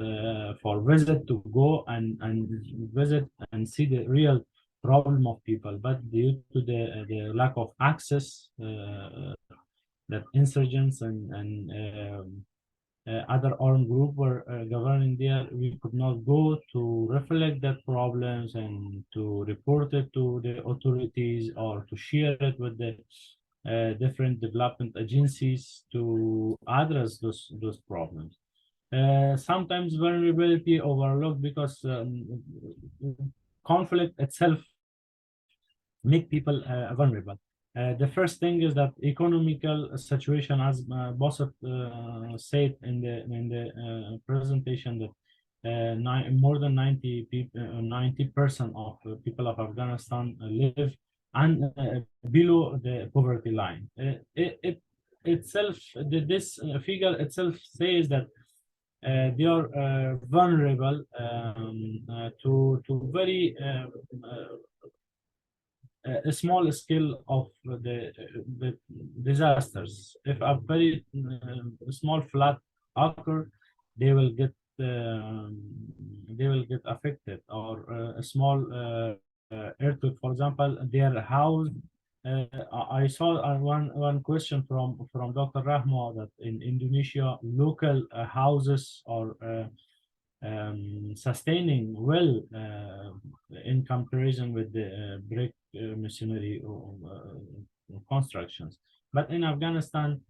for visit to go and visit and see the real problem of people, but due to the lack of access, that insurgents and other armed group were governing there, we could not go to reflect that problems and to report it to the authorities, or to share it with the different development agencies to address those problems. Sometimes vulnerability overlooked, because conflict itself make people vulnerable. The first thing is that economical situation, as Bossett said in the presentation, that more than 90% of people of Afghanistan live and below the poverty line. It itself, this figure itself says that they are vulnerable to very a small scale of the disasters. If a very small flood occur, they will get affected, or a small earthquake, for example, their house. I saw one question from Dr. Rahma that in Indonesia, local houses are sustaining well in comparison with the brick masonry constructions. But in Afghanistan,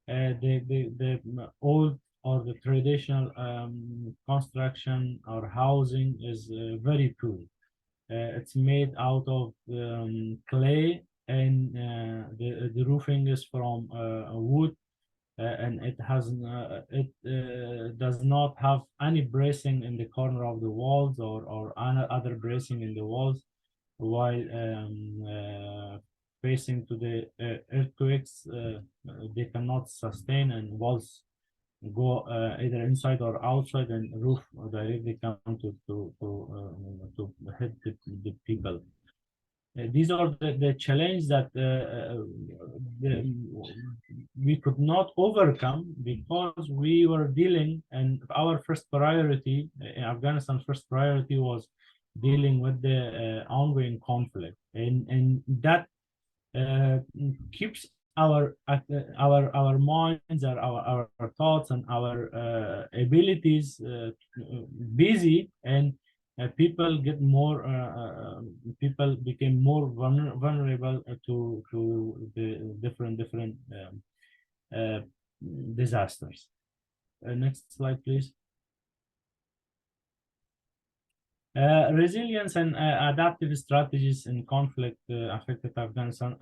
the old or the traditional construction or housing is very poor. It's made out of clay, and the roofing is from wood, and it does not have any bracing in the corner of the walls, or other bracing in the walls, while facing to the earthquakes. They cannot sustain, and walls go either inside or outside, and roof directly come to hit the people. These are the challenge that we could not overcome, because we were dealing, and our first priority in Afghanistan, first priority was dealing with the ongoing conflict, and that keeps our minds, our thoughts, and our abilities busy, and people get more people became more vulnerable to the different disasters. Next slide, please. Resilience and adaptive strategies in conflict affected Afghanistan.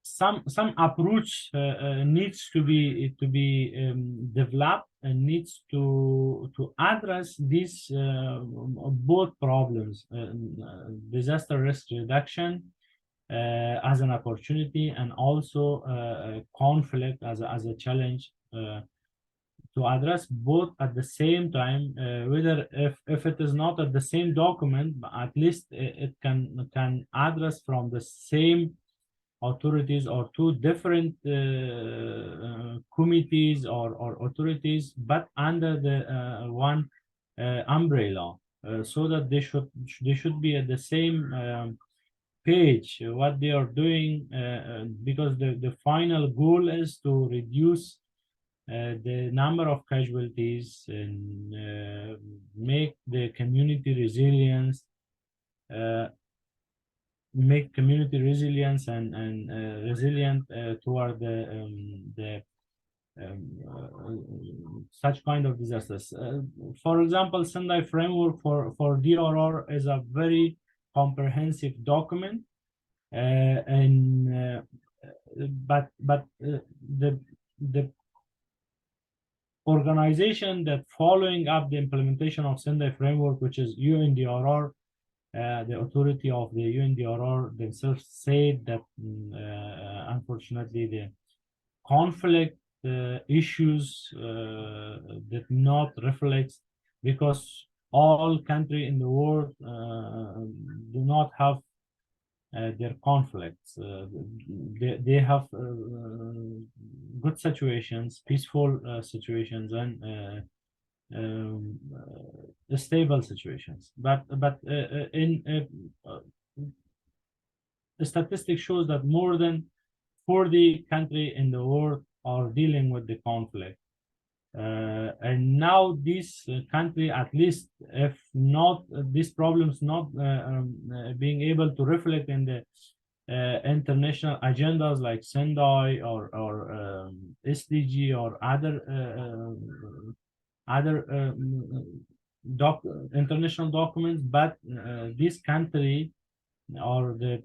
Some approach needs to be developed, and needs to address these both problems: disaster risk reduction as an opportunity, and also conflict as a challenge, to address both at the same time, whether if it is not at the same document, but at least it can address from the same authorities, or two different committees or authorities, but under the one umbrella, so that they should be at the same page what they are doing, because the final goal is to reduce the number of casualties, and make the community resilience, and resilient toward the such kind of disasters. For example, Sendai framework for DRR is a very comprehensive document, but the organization that following up the implementation of Sendai framework, which is UNDRR, the authority of the UNDRR themselves said that unfortunately the conflict issues did not reflect, because all countries in the world do not have their conflicts. They have good situations, peaceful situations, and stable situations. But the statistic shows that more than 40 countries in the world are dealing with the conflict. And now this country, at least if not these problems not being able to reflect in the international agendas like Sendai or SDG or other international documents, but this country or the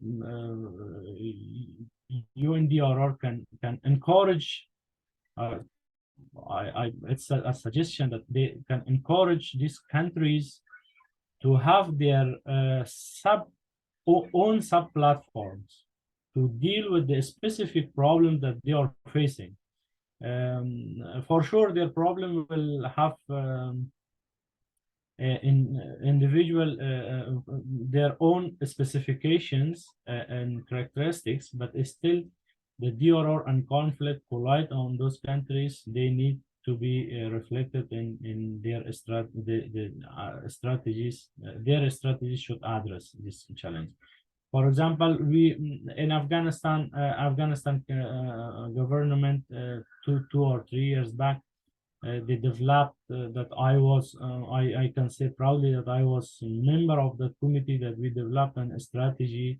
UNDRR can encourage it's a suggestion that they can encourage these countries to have their own sub platforms to deal with the specific problem that they are facing. For sure, their problem will have in individual their own specifications and characteristics, but still the DRR and conflict collide on those countries. They need to be reflected in their strategies. Their strategies should address this challenge. For example, we in Afghanistan, Afghanistan government 2 or 3 years back, they developed that I can say proudly that I was a member of the committee that we developed a strategy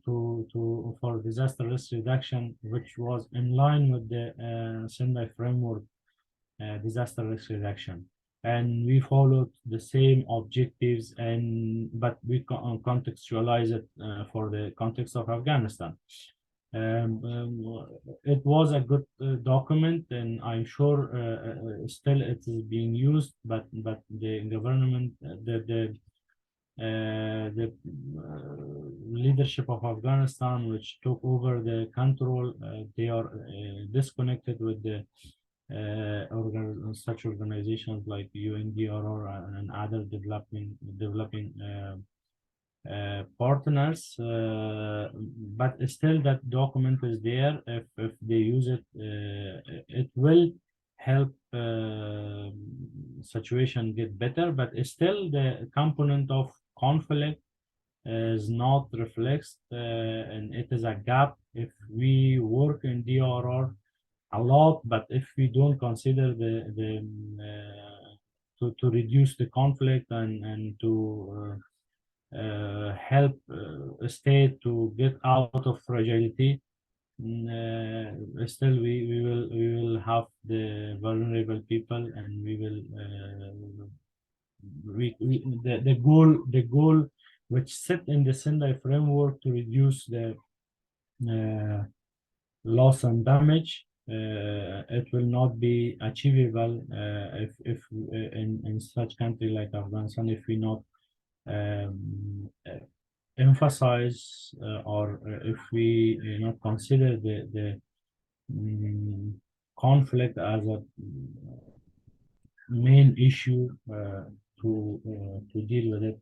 for disaster risk reduction, which was in line with the Sendai framework disaster risk reduction, and we followed the same objectives, but we contextualize it for the context of Afghanistan. It was a good document, and I'm sure still it is being used, but the government, the leadership of Afghanistan, which took over the control, they are disconnected with the such organizations like UNDRR and other developing partners, but still that document is there. If they use it, it will help situation get better, but still the component of conflict is not reflected, and it is a gap if we work in DRR a lot, but if we don't consider to reduce the conflict and to help a state to get out of fragility, still we will have the vulnerable people, and we will the goal which set in the Sendai framework to reduce the loss and damage, it will not be achievable if in such country like Afghanistan, if we not emphasize or if we not consider the conflict as a main issue to deal with it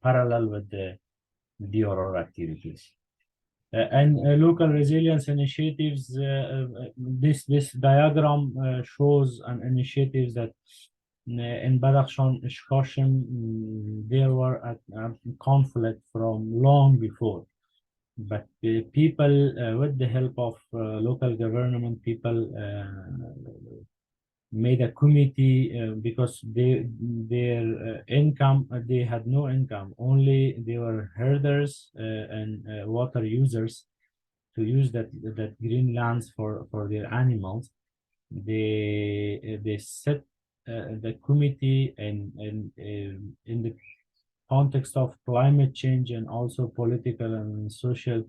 parallel with the DRR activities. And local resilience initiatives. This diagram shows an initiatives that in Badakhshan, Shkoshin, there were a conflict from long before, but the people, with the help of local government people, made a committee because their income, they had no income, only they were herders and water users to use that green lands for their animals. They set the committee and in the context of climate change and also political and social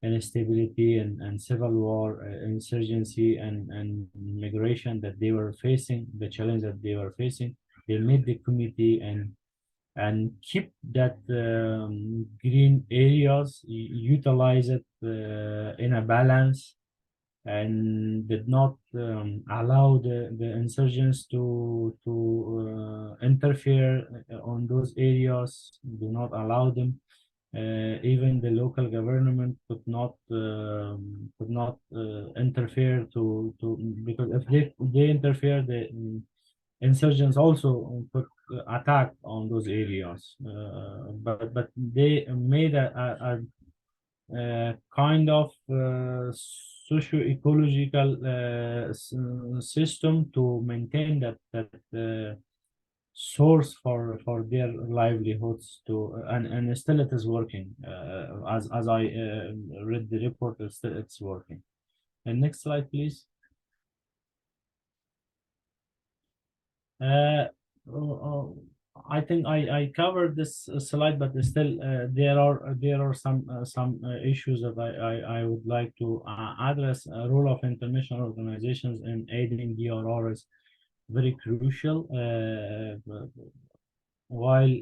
instability and civil war, insurgency and migration that they were facing, the challenge that they were facing, they made the committee and keep that green areas, utilize it in a balance, and did not allow the insurgents to interfere on those areas, do not allow them. Even the local government could not interfere to because if they interfere, the insurgents also could attack on those areas. But they made a kind of socio-ecological system to maintain that source for their livelihoods and still it is working. As I read the report, it's working. And next slide, please. I think I covered this slide, but still there are some issues that I would like to address. Role of international organizations in aiding DRR is very crucial. While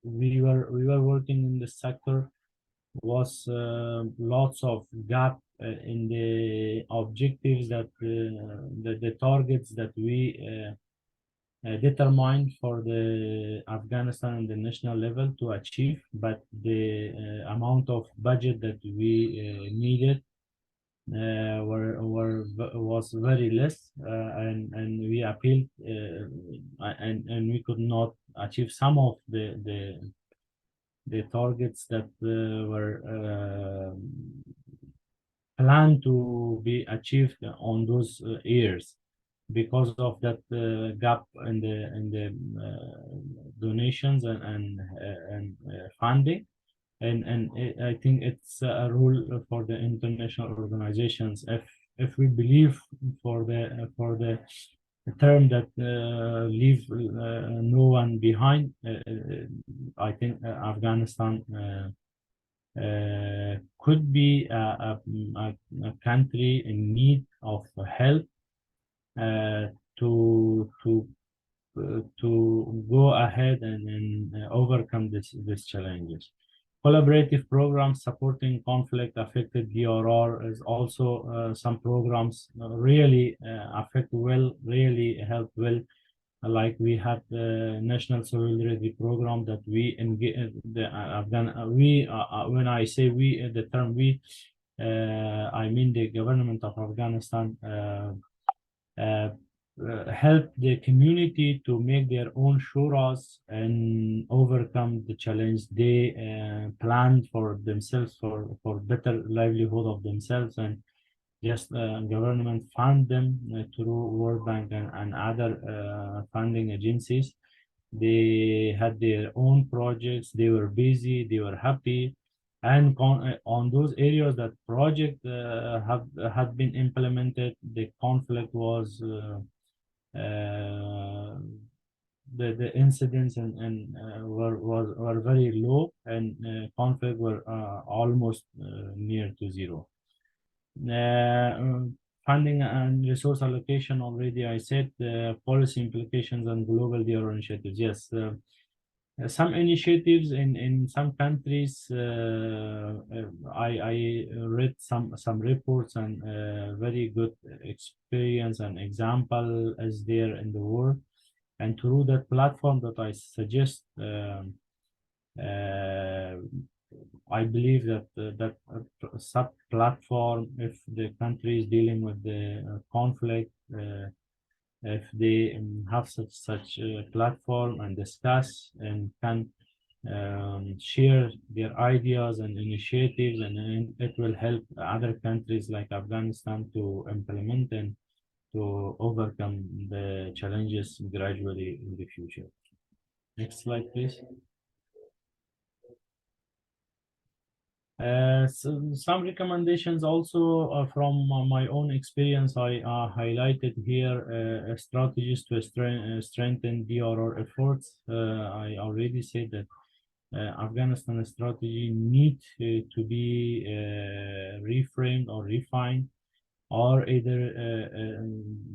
we were working in the sector, was lots of gap in the objectives that the targets that we determined for the Afghanistan and the national level to achieve, but the amount of budget that we needed was very less, and we appealed, and we could not achieve some of the targets that were planned to be achieved on those years because of that gap in the donations and funding. And I think it's a rule for the international organizations. If we believe for the term that leave no one behind, I think Afghanistan could be a country in need of help to go ahead and overcome these challenges. Collaborative programs supporting conflict affected DRR is also some programs really affect well, really help well. Like we have the National Solidarity Program that we engage the Afghan. We when I say we, the term we, I mean the government of Afghanistan. Help the community to make their own shuras and overcome the challenge they planned for themselves for better livelihood of themselves, and just government fund them through World Bank and other funding agencies. They had their own projects, they were busy, they were happy, and on those areas that project had been implemented, the conflict was the incidents and were very low, and conflict were almost near to zero. Funding and resource allocation, already I said. Policy implications and global DRR initiatives. Yes, some initiatives in some countries. I read some reports and very good experience and example as there in the world, and through that platform that I suggest, I believe that that sub platform, if the country is dealing with the conflict, if they have such a platform and discuss and can share their ideas and initiatives, and it will help other countries like Afghanistan to implement and to overcome the challenges gradually in the future. Next slide, please. Some recommendations also from my own experience. I highlighted here strategies to strengthen DRR efforts. I already said that Afghanistan strategy need to be reframed or refined, or either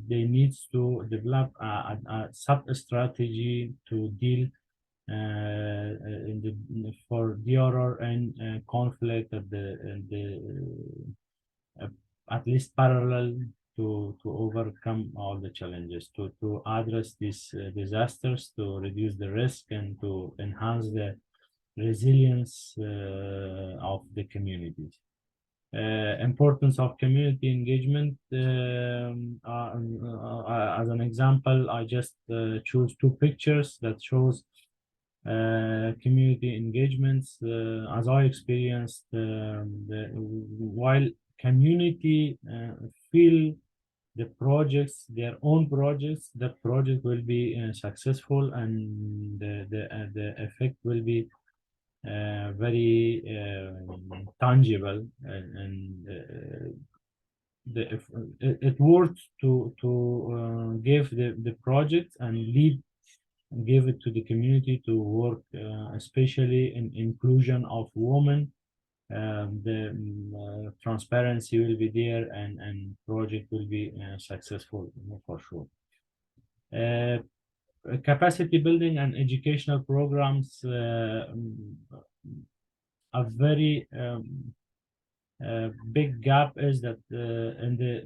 they need to develop a sub-strategy to deal for DRR and conflict at at least parallel to overcome all the challenges, to address these disasters, to reduce the risk, and to enhance the resilience of the communities. Importance of community engagement. As an example, I just choose two pictures that shows community engagements. As I experienced, while community feel the projects, their own projects, that project will be successful, and the effect will be very tangible, and it worth to give the project and lead give it to the community to work, especially in inclusion of women. The transparency will be there, and project will be successful for sure. Capacity building and educational programs a very big gap is that in the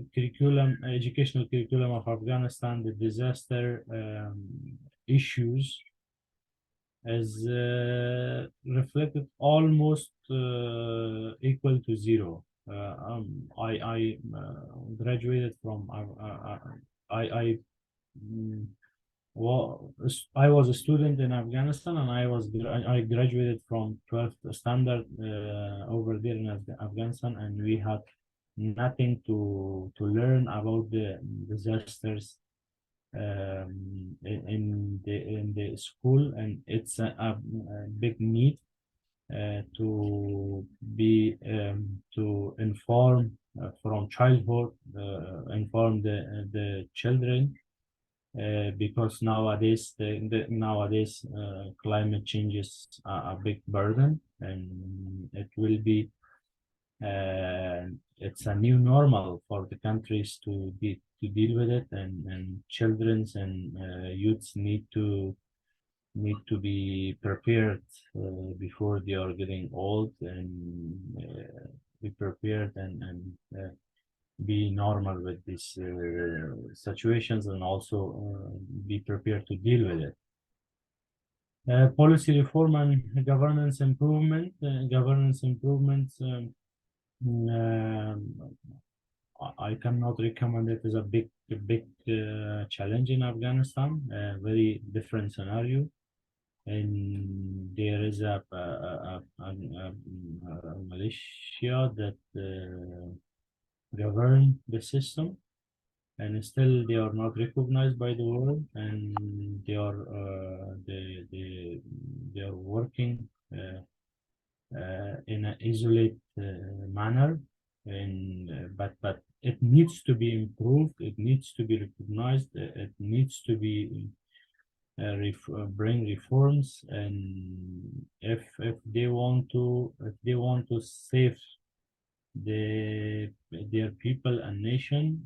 educational curriculum of Afghanistan, the disaster issues is reflected almost equal to zero. I graduated from I well, I was a student in Afghanistan, and I graduated from 12th standard over there in Afghanistan, and we had nothing to learn about the disasters in the school, and it's a big need to be to inform from childhood, inform the children. Because nowadays nowadays climate change is a big burden, and it will be it's a new normal for the countries to deal with it, and childrens and youths need to be prepared before they are getting old, and be prepared and be normal with these situations, and also be prepared to deal with it. Policy reform and governance improvement. Governance improvements, I cannot recommend it as a big challenge in Afghanistan. Very different scenario, and there is a militia that govern the system, and still they are not recognized by the world, and they are they are working in an isolated manner, and but it needs to be improved, it needs to be recognized, it needs to be bring reforms, and if they want to save their people and nation,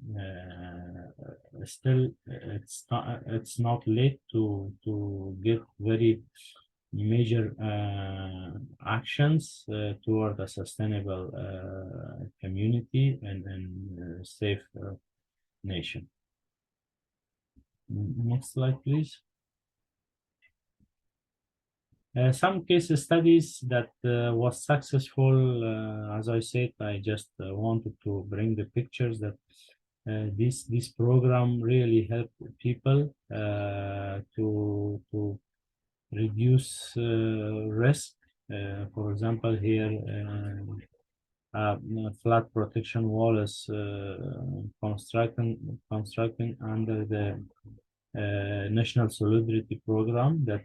still it's not late to get very major actions toward a sustainable community and safe nation. Next slide, please. Some case studies that was successful, as I said, I just wanted to bring the pictures that this program really helped people to reduce risk. For example, here flood protection wall is constructing under the National Solidarity Program, that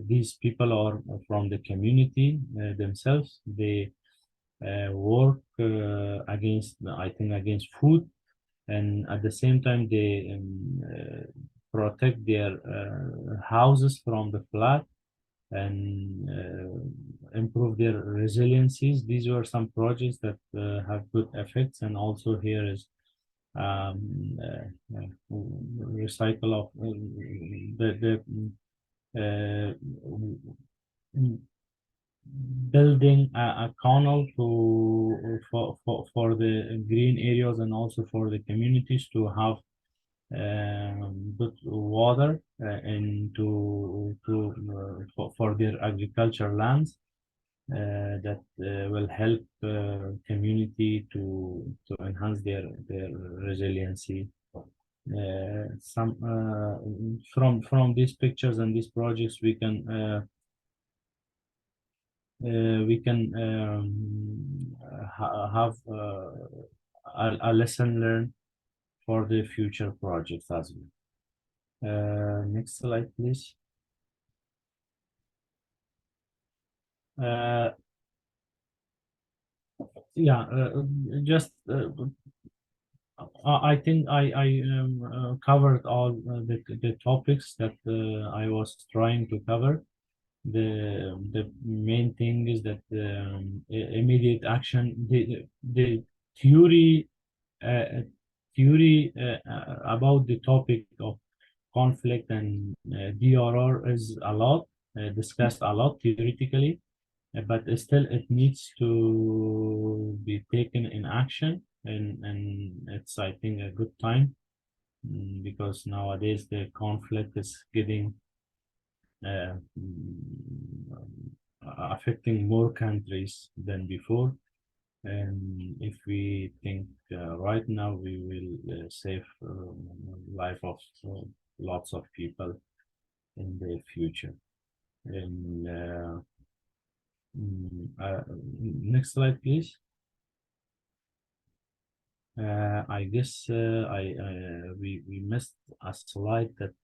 these people are from the community themselves. They work against, I think, against food, and at the same time they protect their houses from the flood, and improve their resiliencies. These were some projects that have good effects, and also here is recycle of the building a canal for the green areas, and also for the communities to have good water and for their agriculture lands, that will help community to enhance their resiliency. Some from these pictures and these projects we can have a lesson learned for the future projects as well. Next slide, please. Yeah, just I think I covered all the topics that I was trying to cover. The main thing is that immediate action, the theory about the topic of conflict and DRR is a lot discussed a lot theoretically, but still it needs to be taken in action, and it's, I think, a good time, because nowadays the conflict is getting uh, affecting more countries than before. And if we think right now, we will save life of lots of people in the future. And next slide, please. I guess we missed a slide that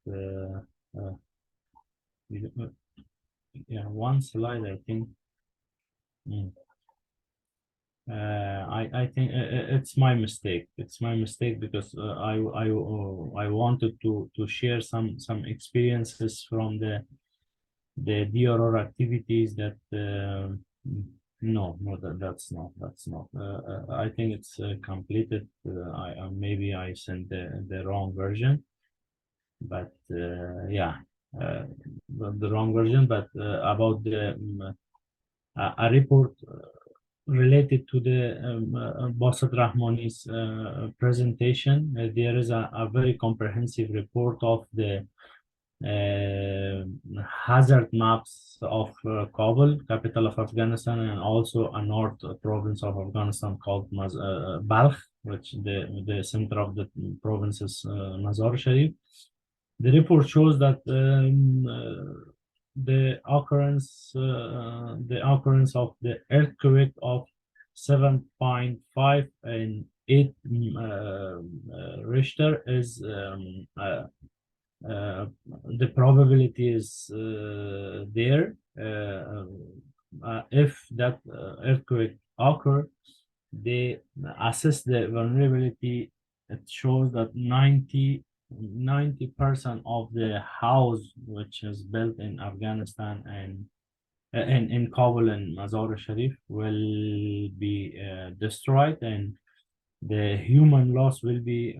yeah, one slide, I think. I think it's my mistake. It's my mistake because I wanted to share some experiences from the DRR activities that no, that's not. I think it's completed. Maybe I sent the wrong version, but yeah, the wrong version. But about the a report related to the Basat Rahmani's presentation, there is a very comprehensive report of the hazard maps of Kabul, capital of Afghanistan, and also a north province of Afghanistan called Balkh, which the center of the province is Mazar Sharif. The report shows that the occurrence of the earthquake of 7.5 and 8 Richter is the probability is there. If that earthquake occur, they assess the vulnerability. It shows that 90% of the house which is built in Afghanistan and in Kabul and Mazar Sharif will be destroyed, and the human loss will be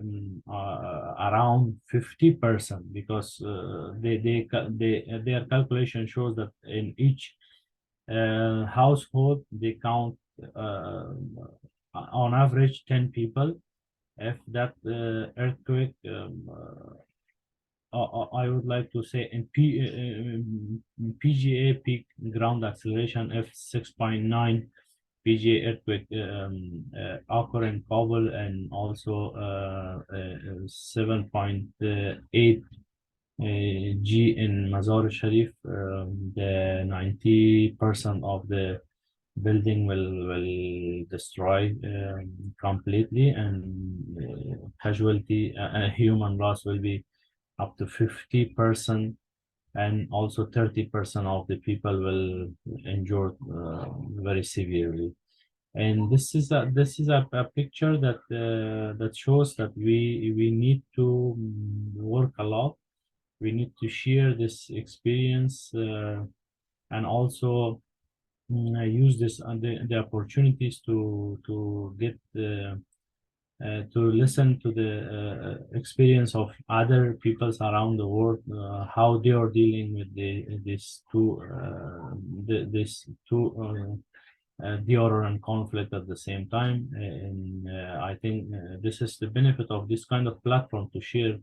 around 50%, because their calculation shows that in each household they count on average 10 people. If that earthquake, I would like to say in PGA peak ground acceleration, if 6.9 PGA earthquake occur in Kabul, and also 7.8 G in Mazar Sharif, the 90% of the building will destroy completely, and casualty, human loss will be up to 50%, and also 30% of the people will injure very severely. And this is a picture that that shows that we need to work a lot. We need to share this experience, and also use this the opportunities to get to listen to the experience of other peoples around the world, how they are dealing with this two DRR and conflict at the same time. And I think this is the benefit of this kind of platform, to share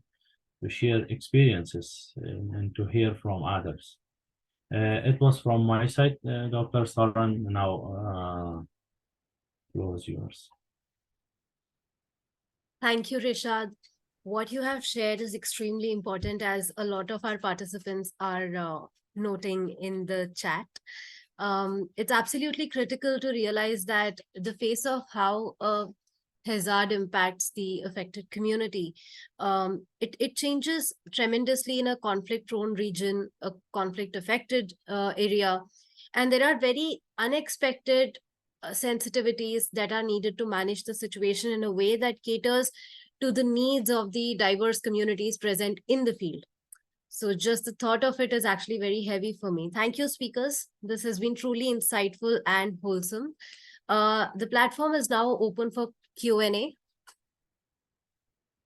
experiences and to hear from others. It was from my side, Dr. Saran. Now, floor is yours. Thank you, Rishad. What you have shared is extremely important, as a lot of our participants are noting in the chat. It's absolutely critical to realize that the face of how a hazard impacts the affected community, it changes tremendously in a conflict-prone region, a conflict-affected area, and there are very unexpected sensitivities that are needed to manage the situation in a way that caters to the needs of the diverse communities present in the field. So just the thought of it is actually very heavy for me. Thank you, speakers. This has been truly insightful and wholesome. The platform is now open for Q&A.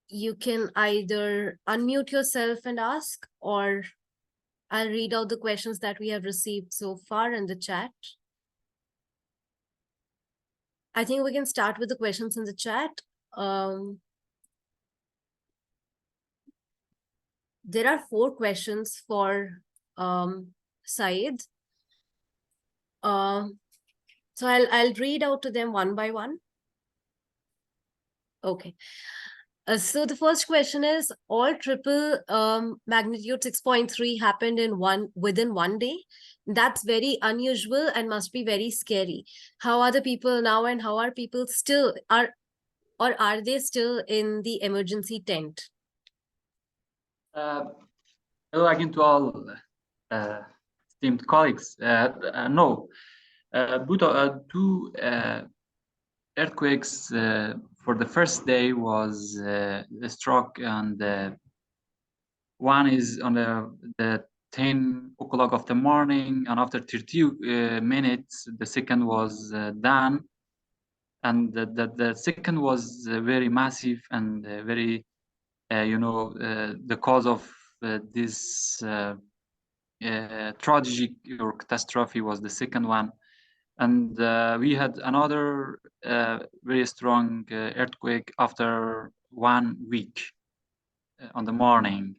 You can either unmute yourself and ask, or I'll read out the questions that we have received so far in the chat. I think we can start with the questions in the chat. There are 4 questions for Saeed. So I'll read out to them one by one. Okay. So the first question is, all triple magnitude 6.3 happened within one day. That's very unusual and must be very scary. How are the people now, and how are people still, are they still in the emergency tent? Hello again to all esteemed colleagues. No, two earthquakes for the first day was the struck, and one is on the 10 o'clock of the morning, and after 30 minutes, the second was done. And the second was very massive and very, the cause of this tragic or catastrophe was the second one. And we had another very strong earthquake after 1 week on the morning.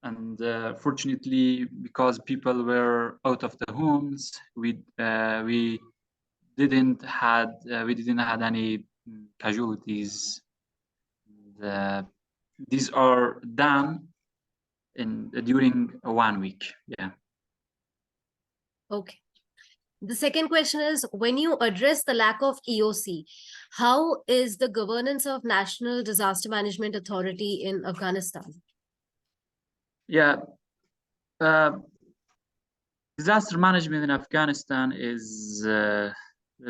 And fortunately, because people were out of the homes, we didn't had any casualties. These are done during 1 week. Yeah. Okay. The second question is, when you address the lack of EOC, how is the governance of National Disaster Management Authority in Afghanistan? Yeah. Disaster management in Afghanistan is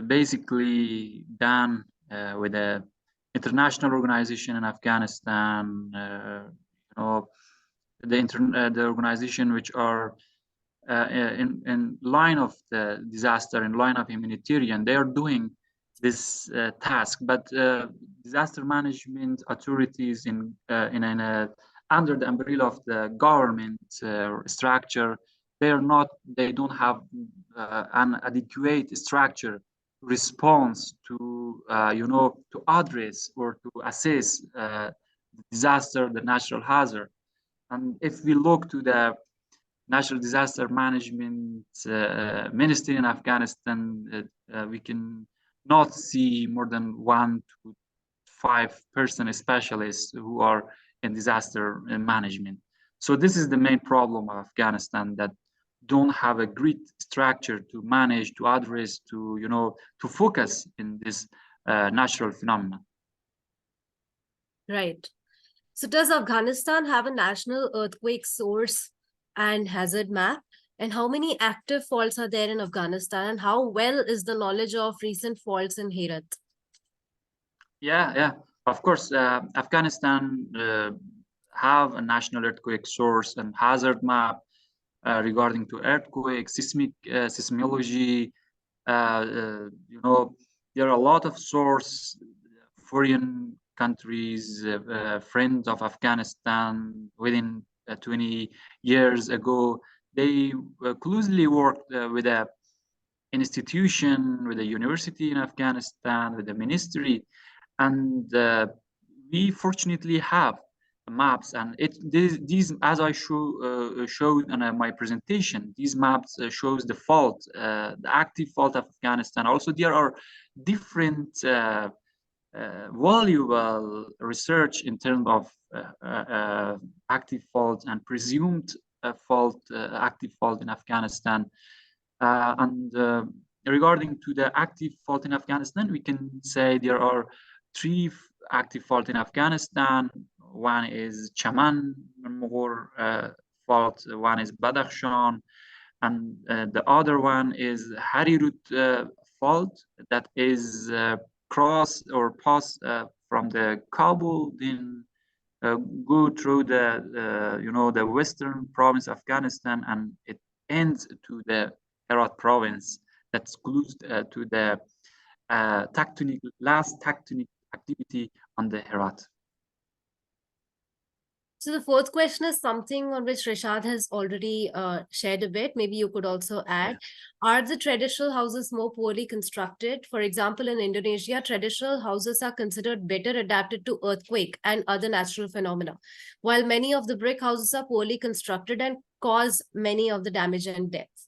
basically done with an international organization in Afghanistan, the organization which are in line of the disaster, in line of humanitarian. They are doing this task, but disaster management authorities under the umbrella of the government structure, they don't have an adequate structure response to to address or to assess the disaster, the natural hazard. And if we look to the National Disaster Management Ministry in Afghanistan, we can not see more than 1 to 5 person specialists who are in disaster management. So this is the main problem of Afghanistan, that don't have a great structure to manage, to address, to focus in this natural phenomenon. Right. So does Afghanistan have a national earthquake source and hazard map? And how many active faults are there in Afghanistan? And how well is the knowledge of recent faults in Herat? Yeah. Of course, Afghanistan have a national earthquake source and hazard map regarding to earthquake, seismology. There are a lot of source, foreign countries, friends of Afghanistan within 20 years ago. They closely worked with a institution, with a university in Afghanistan, with the ministry, and we fortunately have maps, and these, as I showed in my presentation, these maps shows the fault, the active fault of Afghanistan. Also, there are different valuable research in terms of active fault and presumed active fault in Afghanistan. And regarding to the active fault in Afghanistan, we can say there are 3 active fault in Afghanistan. One is Chaman fault, one is Badakhshan, and the other one is Harirut fault, that is cross or pass from the Kabul, then go through the the western province Afghanistan, and it ends to the Herat province that's close to the last tectonic activity on the Herat. So the fourth question is something on which Rishad has already shared a bit. Maybe you could also add, are the traditional houses more poorly constructed? For example, in Indonesia, traditional houses are considered better adapted to earthquake and other natural phenomena, while many of the brick houses are poorly constructed and cause many of the damage and deaths.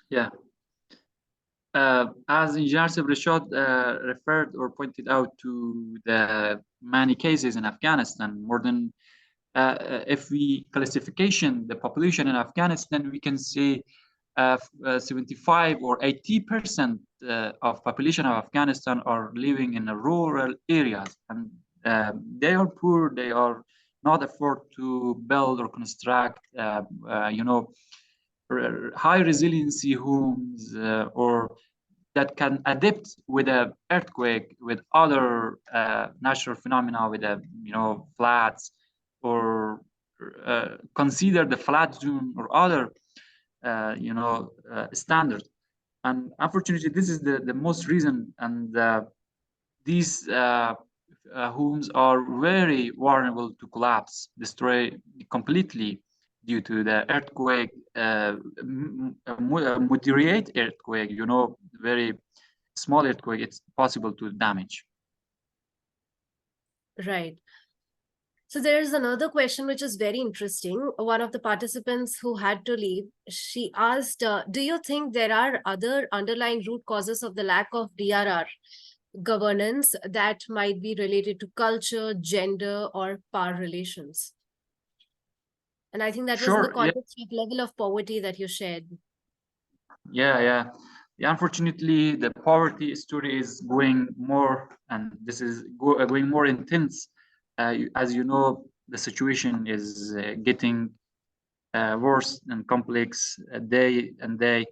Yeah. As Engineer Rashad referred or pointed out to the many cases in Afghanistan, more than if we classification the population in Afghanistan, we can say 75 or 80% of population of Afghanistan are living in the rural areas, and they are poor. They are not afford to build or construct, high resiliency homes or that can adapt with an earthquake, with other natural phenomena, with floods, or consider the flood zone or other standard. And unfortunately, this is the most reason, and these homes are very vulnerable to collapse, destroy completely due to the earthquake, moderate earthquake, very small earthquake, it's possible to damage. Right. So there is another question which is very interesting. One of the participants who had to leave, she asked, do you think there are other underlying root causes of the lack of DRR governance that might be related to culture, gender, or power relations? And I think that was in the context of level of poverty that you shared. Yeah. Unfortunately, the poverty story is going more, and this is going more intense. As you know, the situation is getting worse and complex day and day,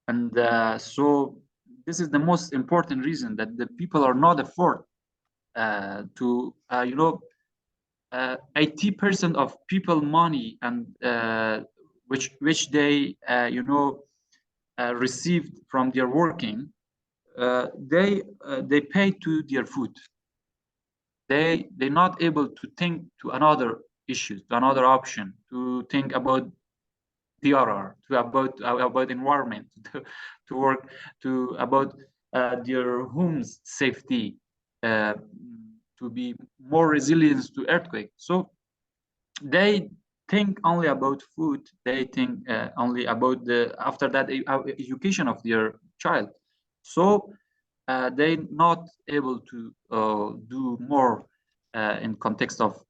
and so this is the most important reason that the people are not afford to 80% of people money, and which they received from their working, they pay to their food. They're not able to think to another issues, to another option, to think about DRR, to about environment, to work to about their homes safety, to be more resilient to earthquake. So they think only about food. They think only about the after that education of their child. So they're not able to do more in context of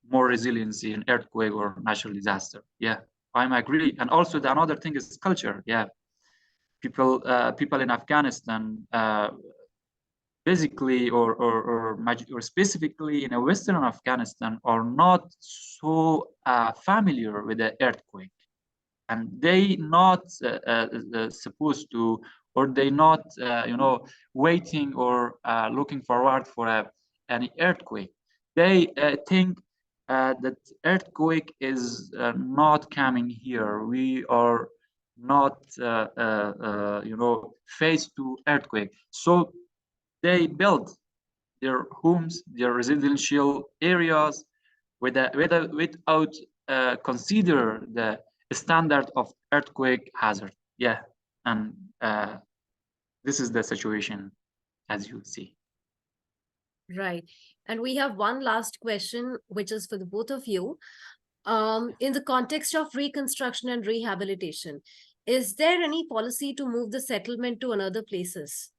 more resiliency in earthquake or natural disaster. Yeah, I'm agree. And also the another thing is culture. Yeah, people in Afghanistan basically or specifically in a Western Afghanistan are not so familiar with the earthquake, and they not supposed to, or they not waiting or looking forward for any earthquake. They think that earthquake is not coming here. We are not faced to earthquake, so they build their homes, their residential areas without consider the standard of earthquake hazard. Yeah, and this is the situation, as you see. Right. And we have one last question, which is for the both of you. In the context of reconstruction and rehabilitation, is there any policy to move the settlement to another places?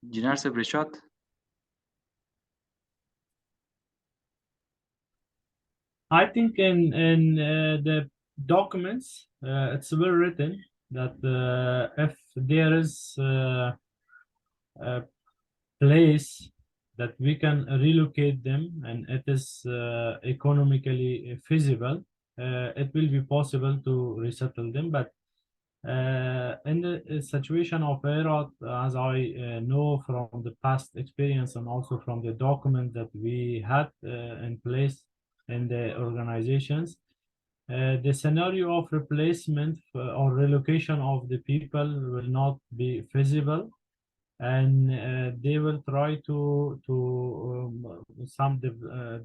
Engineer Rishad? I think in the documents, it's well written that if there is a place that we can relocate them and it is economically feasible, it will be possible to resettle them. But In the situation of Beirut, as I know from the past experience and also from the document that we had in place in the organizations, the scenario of replacement or relocation of the people will not be feasible, and they will try to some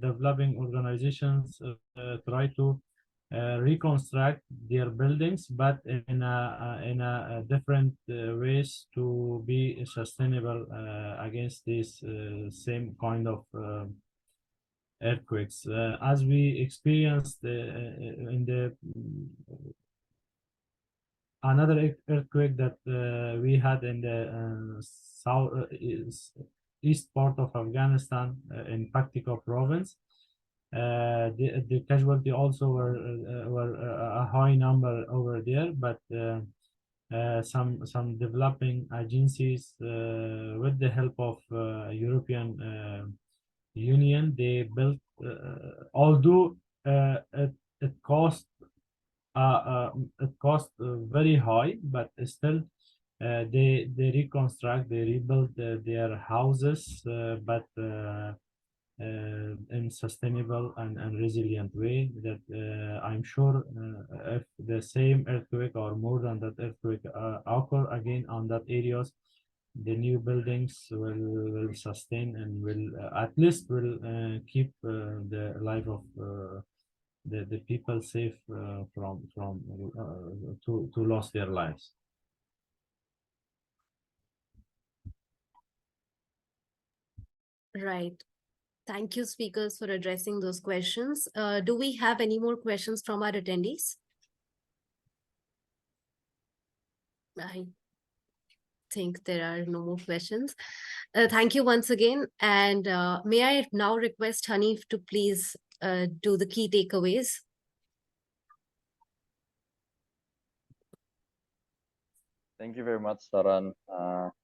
developing organizations try to reconstruct their buildings, but in a different ways to be sustainable against this same kind of earthquakes, as we experienced in the another earthquake that we had in the east part of Afghanistan in Paktika province. The casualty also were a high number over there, but some developing agencies with the help of European Union, they built, although it cost very high, but still they reconstruct, they rebuild their houses, but in sustainable and resilient way that I'm sure if the same earthquake or more than that earthquake occur again on that areas, the new buildings will sustain and will at least will keep the life of the people safe from to lose their lives. Right. Thank you, speakers, for addressing those questions. Do we have any more questions from our attendees? I think there are no more questions. Thank you once again. And may I now request Hanif to please do the key takeaways? Thank you very much, Saran.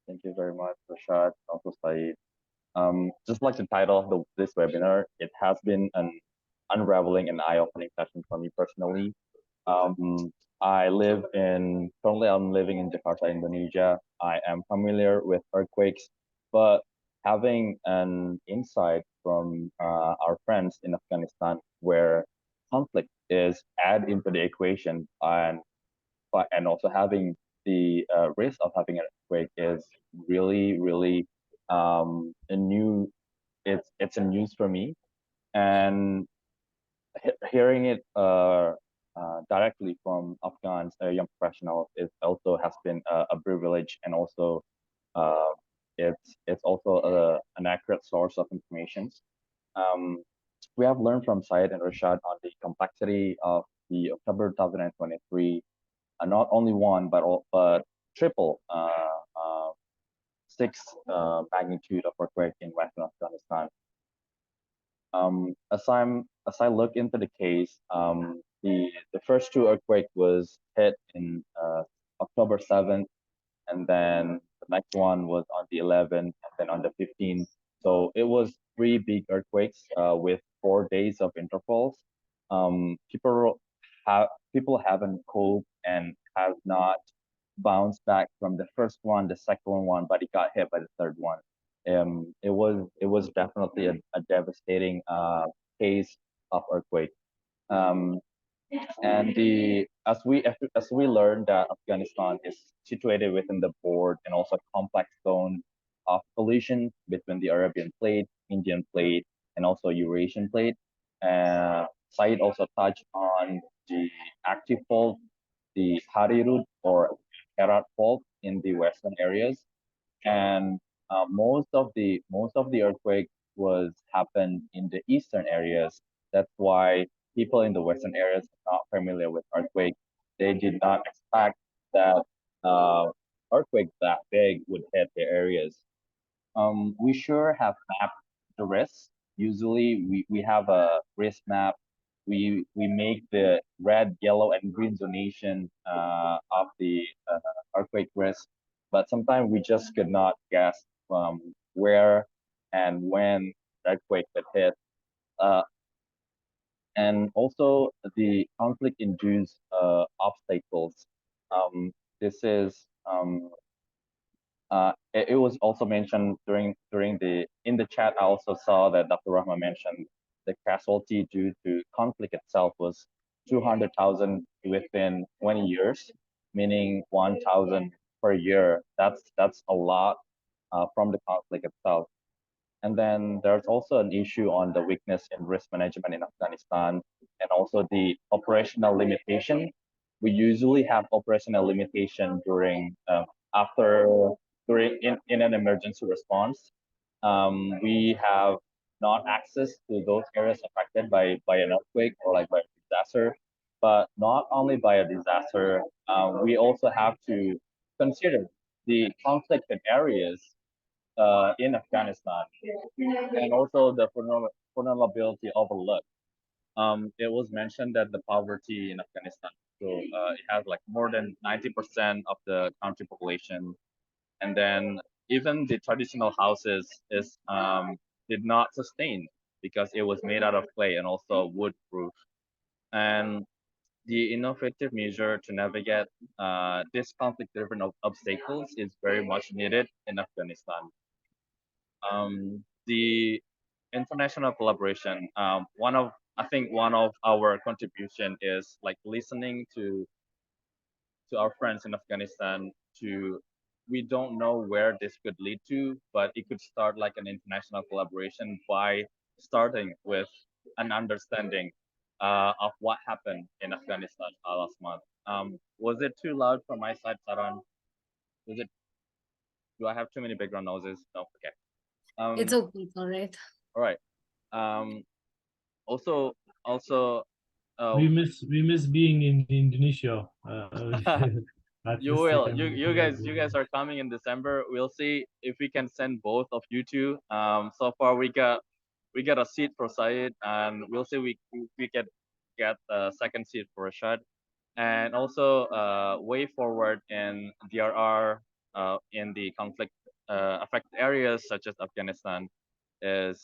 Thank you very much, Rashad, also Saeed. Just like the title of this webinar, it has been an unraveling and eye-opening session for me personally. Currently I'm living in Jakarta, Indonesia. I am familiar with earthquakes, but having an insight from our friends in Afghanistan where conflict is added into the equation, and also having the risk of having an earthquake is really a new, it's a news for me. And hearing it directly from Afghans, young professionals, it also has been a privilege, and also it's also an accurate source of information. We have learned from Syed and Rashad on the complexity of the October 2023, not only one but triple six magnitude of earthquake in Western Afghanistan. As I look into the case, the first two earthquake was hit in October 7th, and then the next one was on the 11th, and then on the 15th. So it was three big earthquakes with 4 days of intervals. People haven't coped and have not bounced back from the first one, the second one, but it got hit by the third one. It was definitely a devastating case of earthquake. And as we learned that Afghanistan is situated within the board and also a complex zone of collision between the Arabian plate, Indian plate, and also Eurasian plate. Said also touched on the active fault, the Harirud or Herat fault in the western areas, and most of the earthquake was happened in the eastern areas. That's why people in the western areas are not familiar with earthquake. They did not expect that earthquake that big would hit their areas. We sure have mapped the risks. Usually we have a risk map. We make the red, yellow, and green zonation of the earthquake risk, but sometimes we just could not guess where and when the earthquake would hit. And also the conflict-induced obstacles. this is it was also mentioned during in the chat. I also saw that Dr. Rahman mentioned the casualty due to conflict itself was 200,000 within 20 years, meaning 1,000 per year. That's a lot from the conflict itself. And then there's also an issue on the weakness in risk management in Afghanistan, and also the operational limitation. We usually have operational limitation during after during in an emergency response. We have not access to those areas affected by an earthquake or like by a disaster, but not only by a disaster, we also have to consider the conflicted areas in Afghanistan, and also the vulnerability overlooked. It was mentioned that the poverty in Afghanistan, so it has like more than 90% of the country population, and then even the traditional houses is did not sustain because it was made out of clay and also wood roof. And the innovative measure to navigate this conflict-driven obstacles is very much needed in Afghanistan. The international collaboration. I think one of our contribution is like listening to our friends in Afghanistan. We don't know where this could lead to, but it could start like an international collaboration by starting with an understanding of what happened in Afghanistan last month. Was it too loud from my side, Saran? Was it? Do I have too many background noises? No. Okay. It's okay. It's all right. All right. Also, we miss being in Indonesia. At you least we will. can You guys are coming in December. We'll see if we can send both of you two. So far we got a seat for Syed, and we'll see we can get a second seat for Rashad. And also way forward in DRR in the conflict affected areas such as Afghanistan is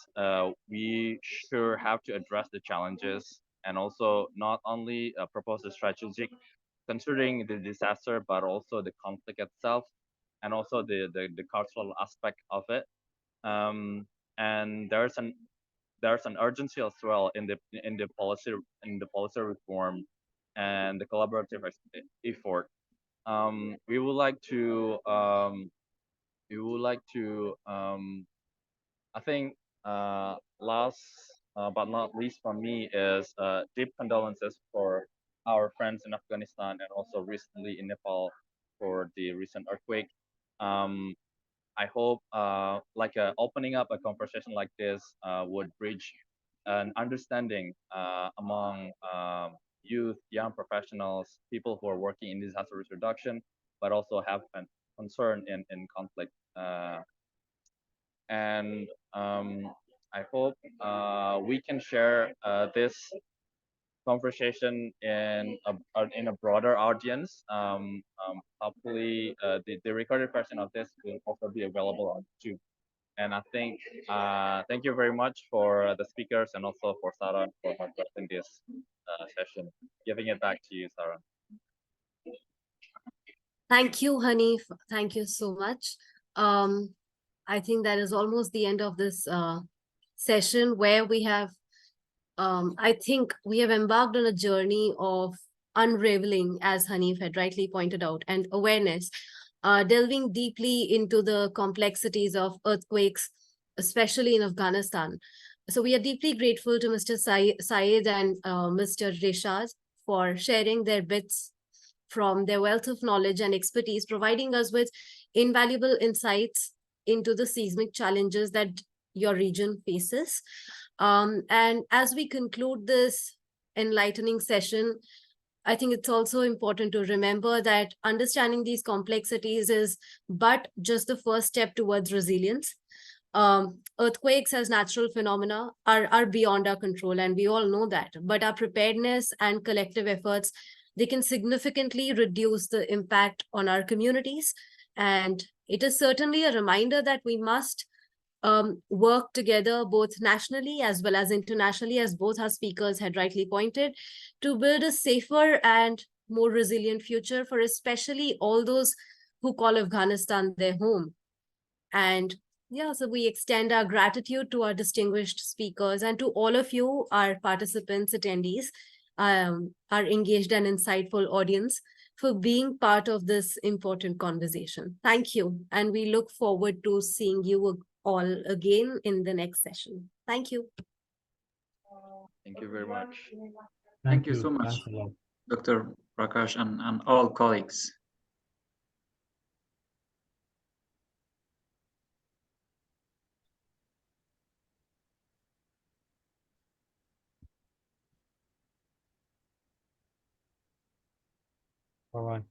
we sure have to address the challenges and also not only propose a strategic considering the disaster, but also the conflict itself and also the cultural aspect of it. And there's an urgency as well in the policy reform and the collaborative effort. We would like to I think last but not least for me is deep condolences for our friends in Afghanistan and also recently in Nepal for the recent earthquake. I hope like opening up a conversation like this would bridge an understanding among youth, young professionals, people who are working in disaster risk reduction, but also have an concern in conflict. And I hope we can share this conversation in a broader audience. Hopefully, the recorded version of this will also be available on YouTube. And I think thank you very much for the speakers and also for Sarah for hosting this session. Giving it back to you, Sarah. Thank you, Hanif. Thank you so much. I think that is almost the end of this session where we have, I think we have embarked on a journey of unraveling, as Hanif had rightly pointed out, and awareness, delving deeply into the complexities of earthquakes, especially in Afghanistan. So we are deeply grateful to Mr. Syed and Mr. Reshad for sharing their bits from their wealth of knowledge and expertise, providing us with invaluable insights into the seismic challenges that your region faces. And as we conclude this enlightening session, I think it's also important to remember that understanding these complexities is but just the first step towards resilience. Earthquakes as natural phenomena are beyond our control, and we all know that. But our preparedness and collective efforts, they can significantly reduce the impact on our communities. And it is certainly a reminder that we must work together both nationally as well as internationally, as both our speakers had rightly pointed, to build a safer and more resilient future for especially all those who call Afghanistan their home. And yeah, so we extend our gratitude to our distinguished speakers and to all of you, our participants, attendees, our engaged and insightful audience, for being part of this important conversation. Thank you. And we look forward to seeing you all again in the next session. Thank you. Thank you very much. Thank you so much, Thanks a lot. Dr. Prakash and all colleagues. Bye-bye.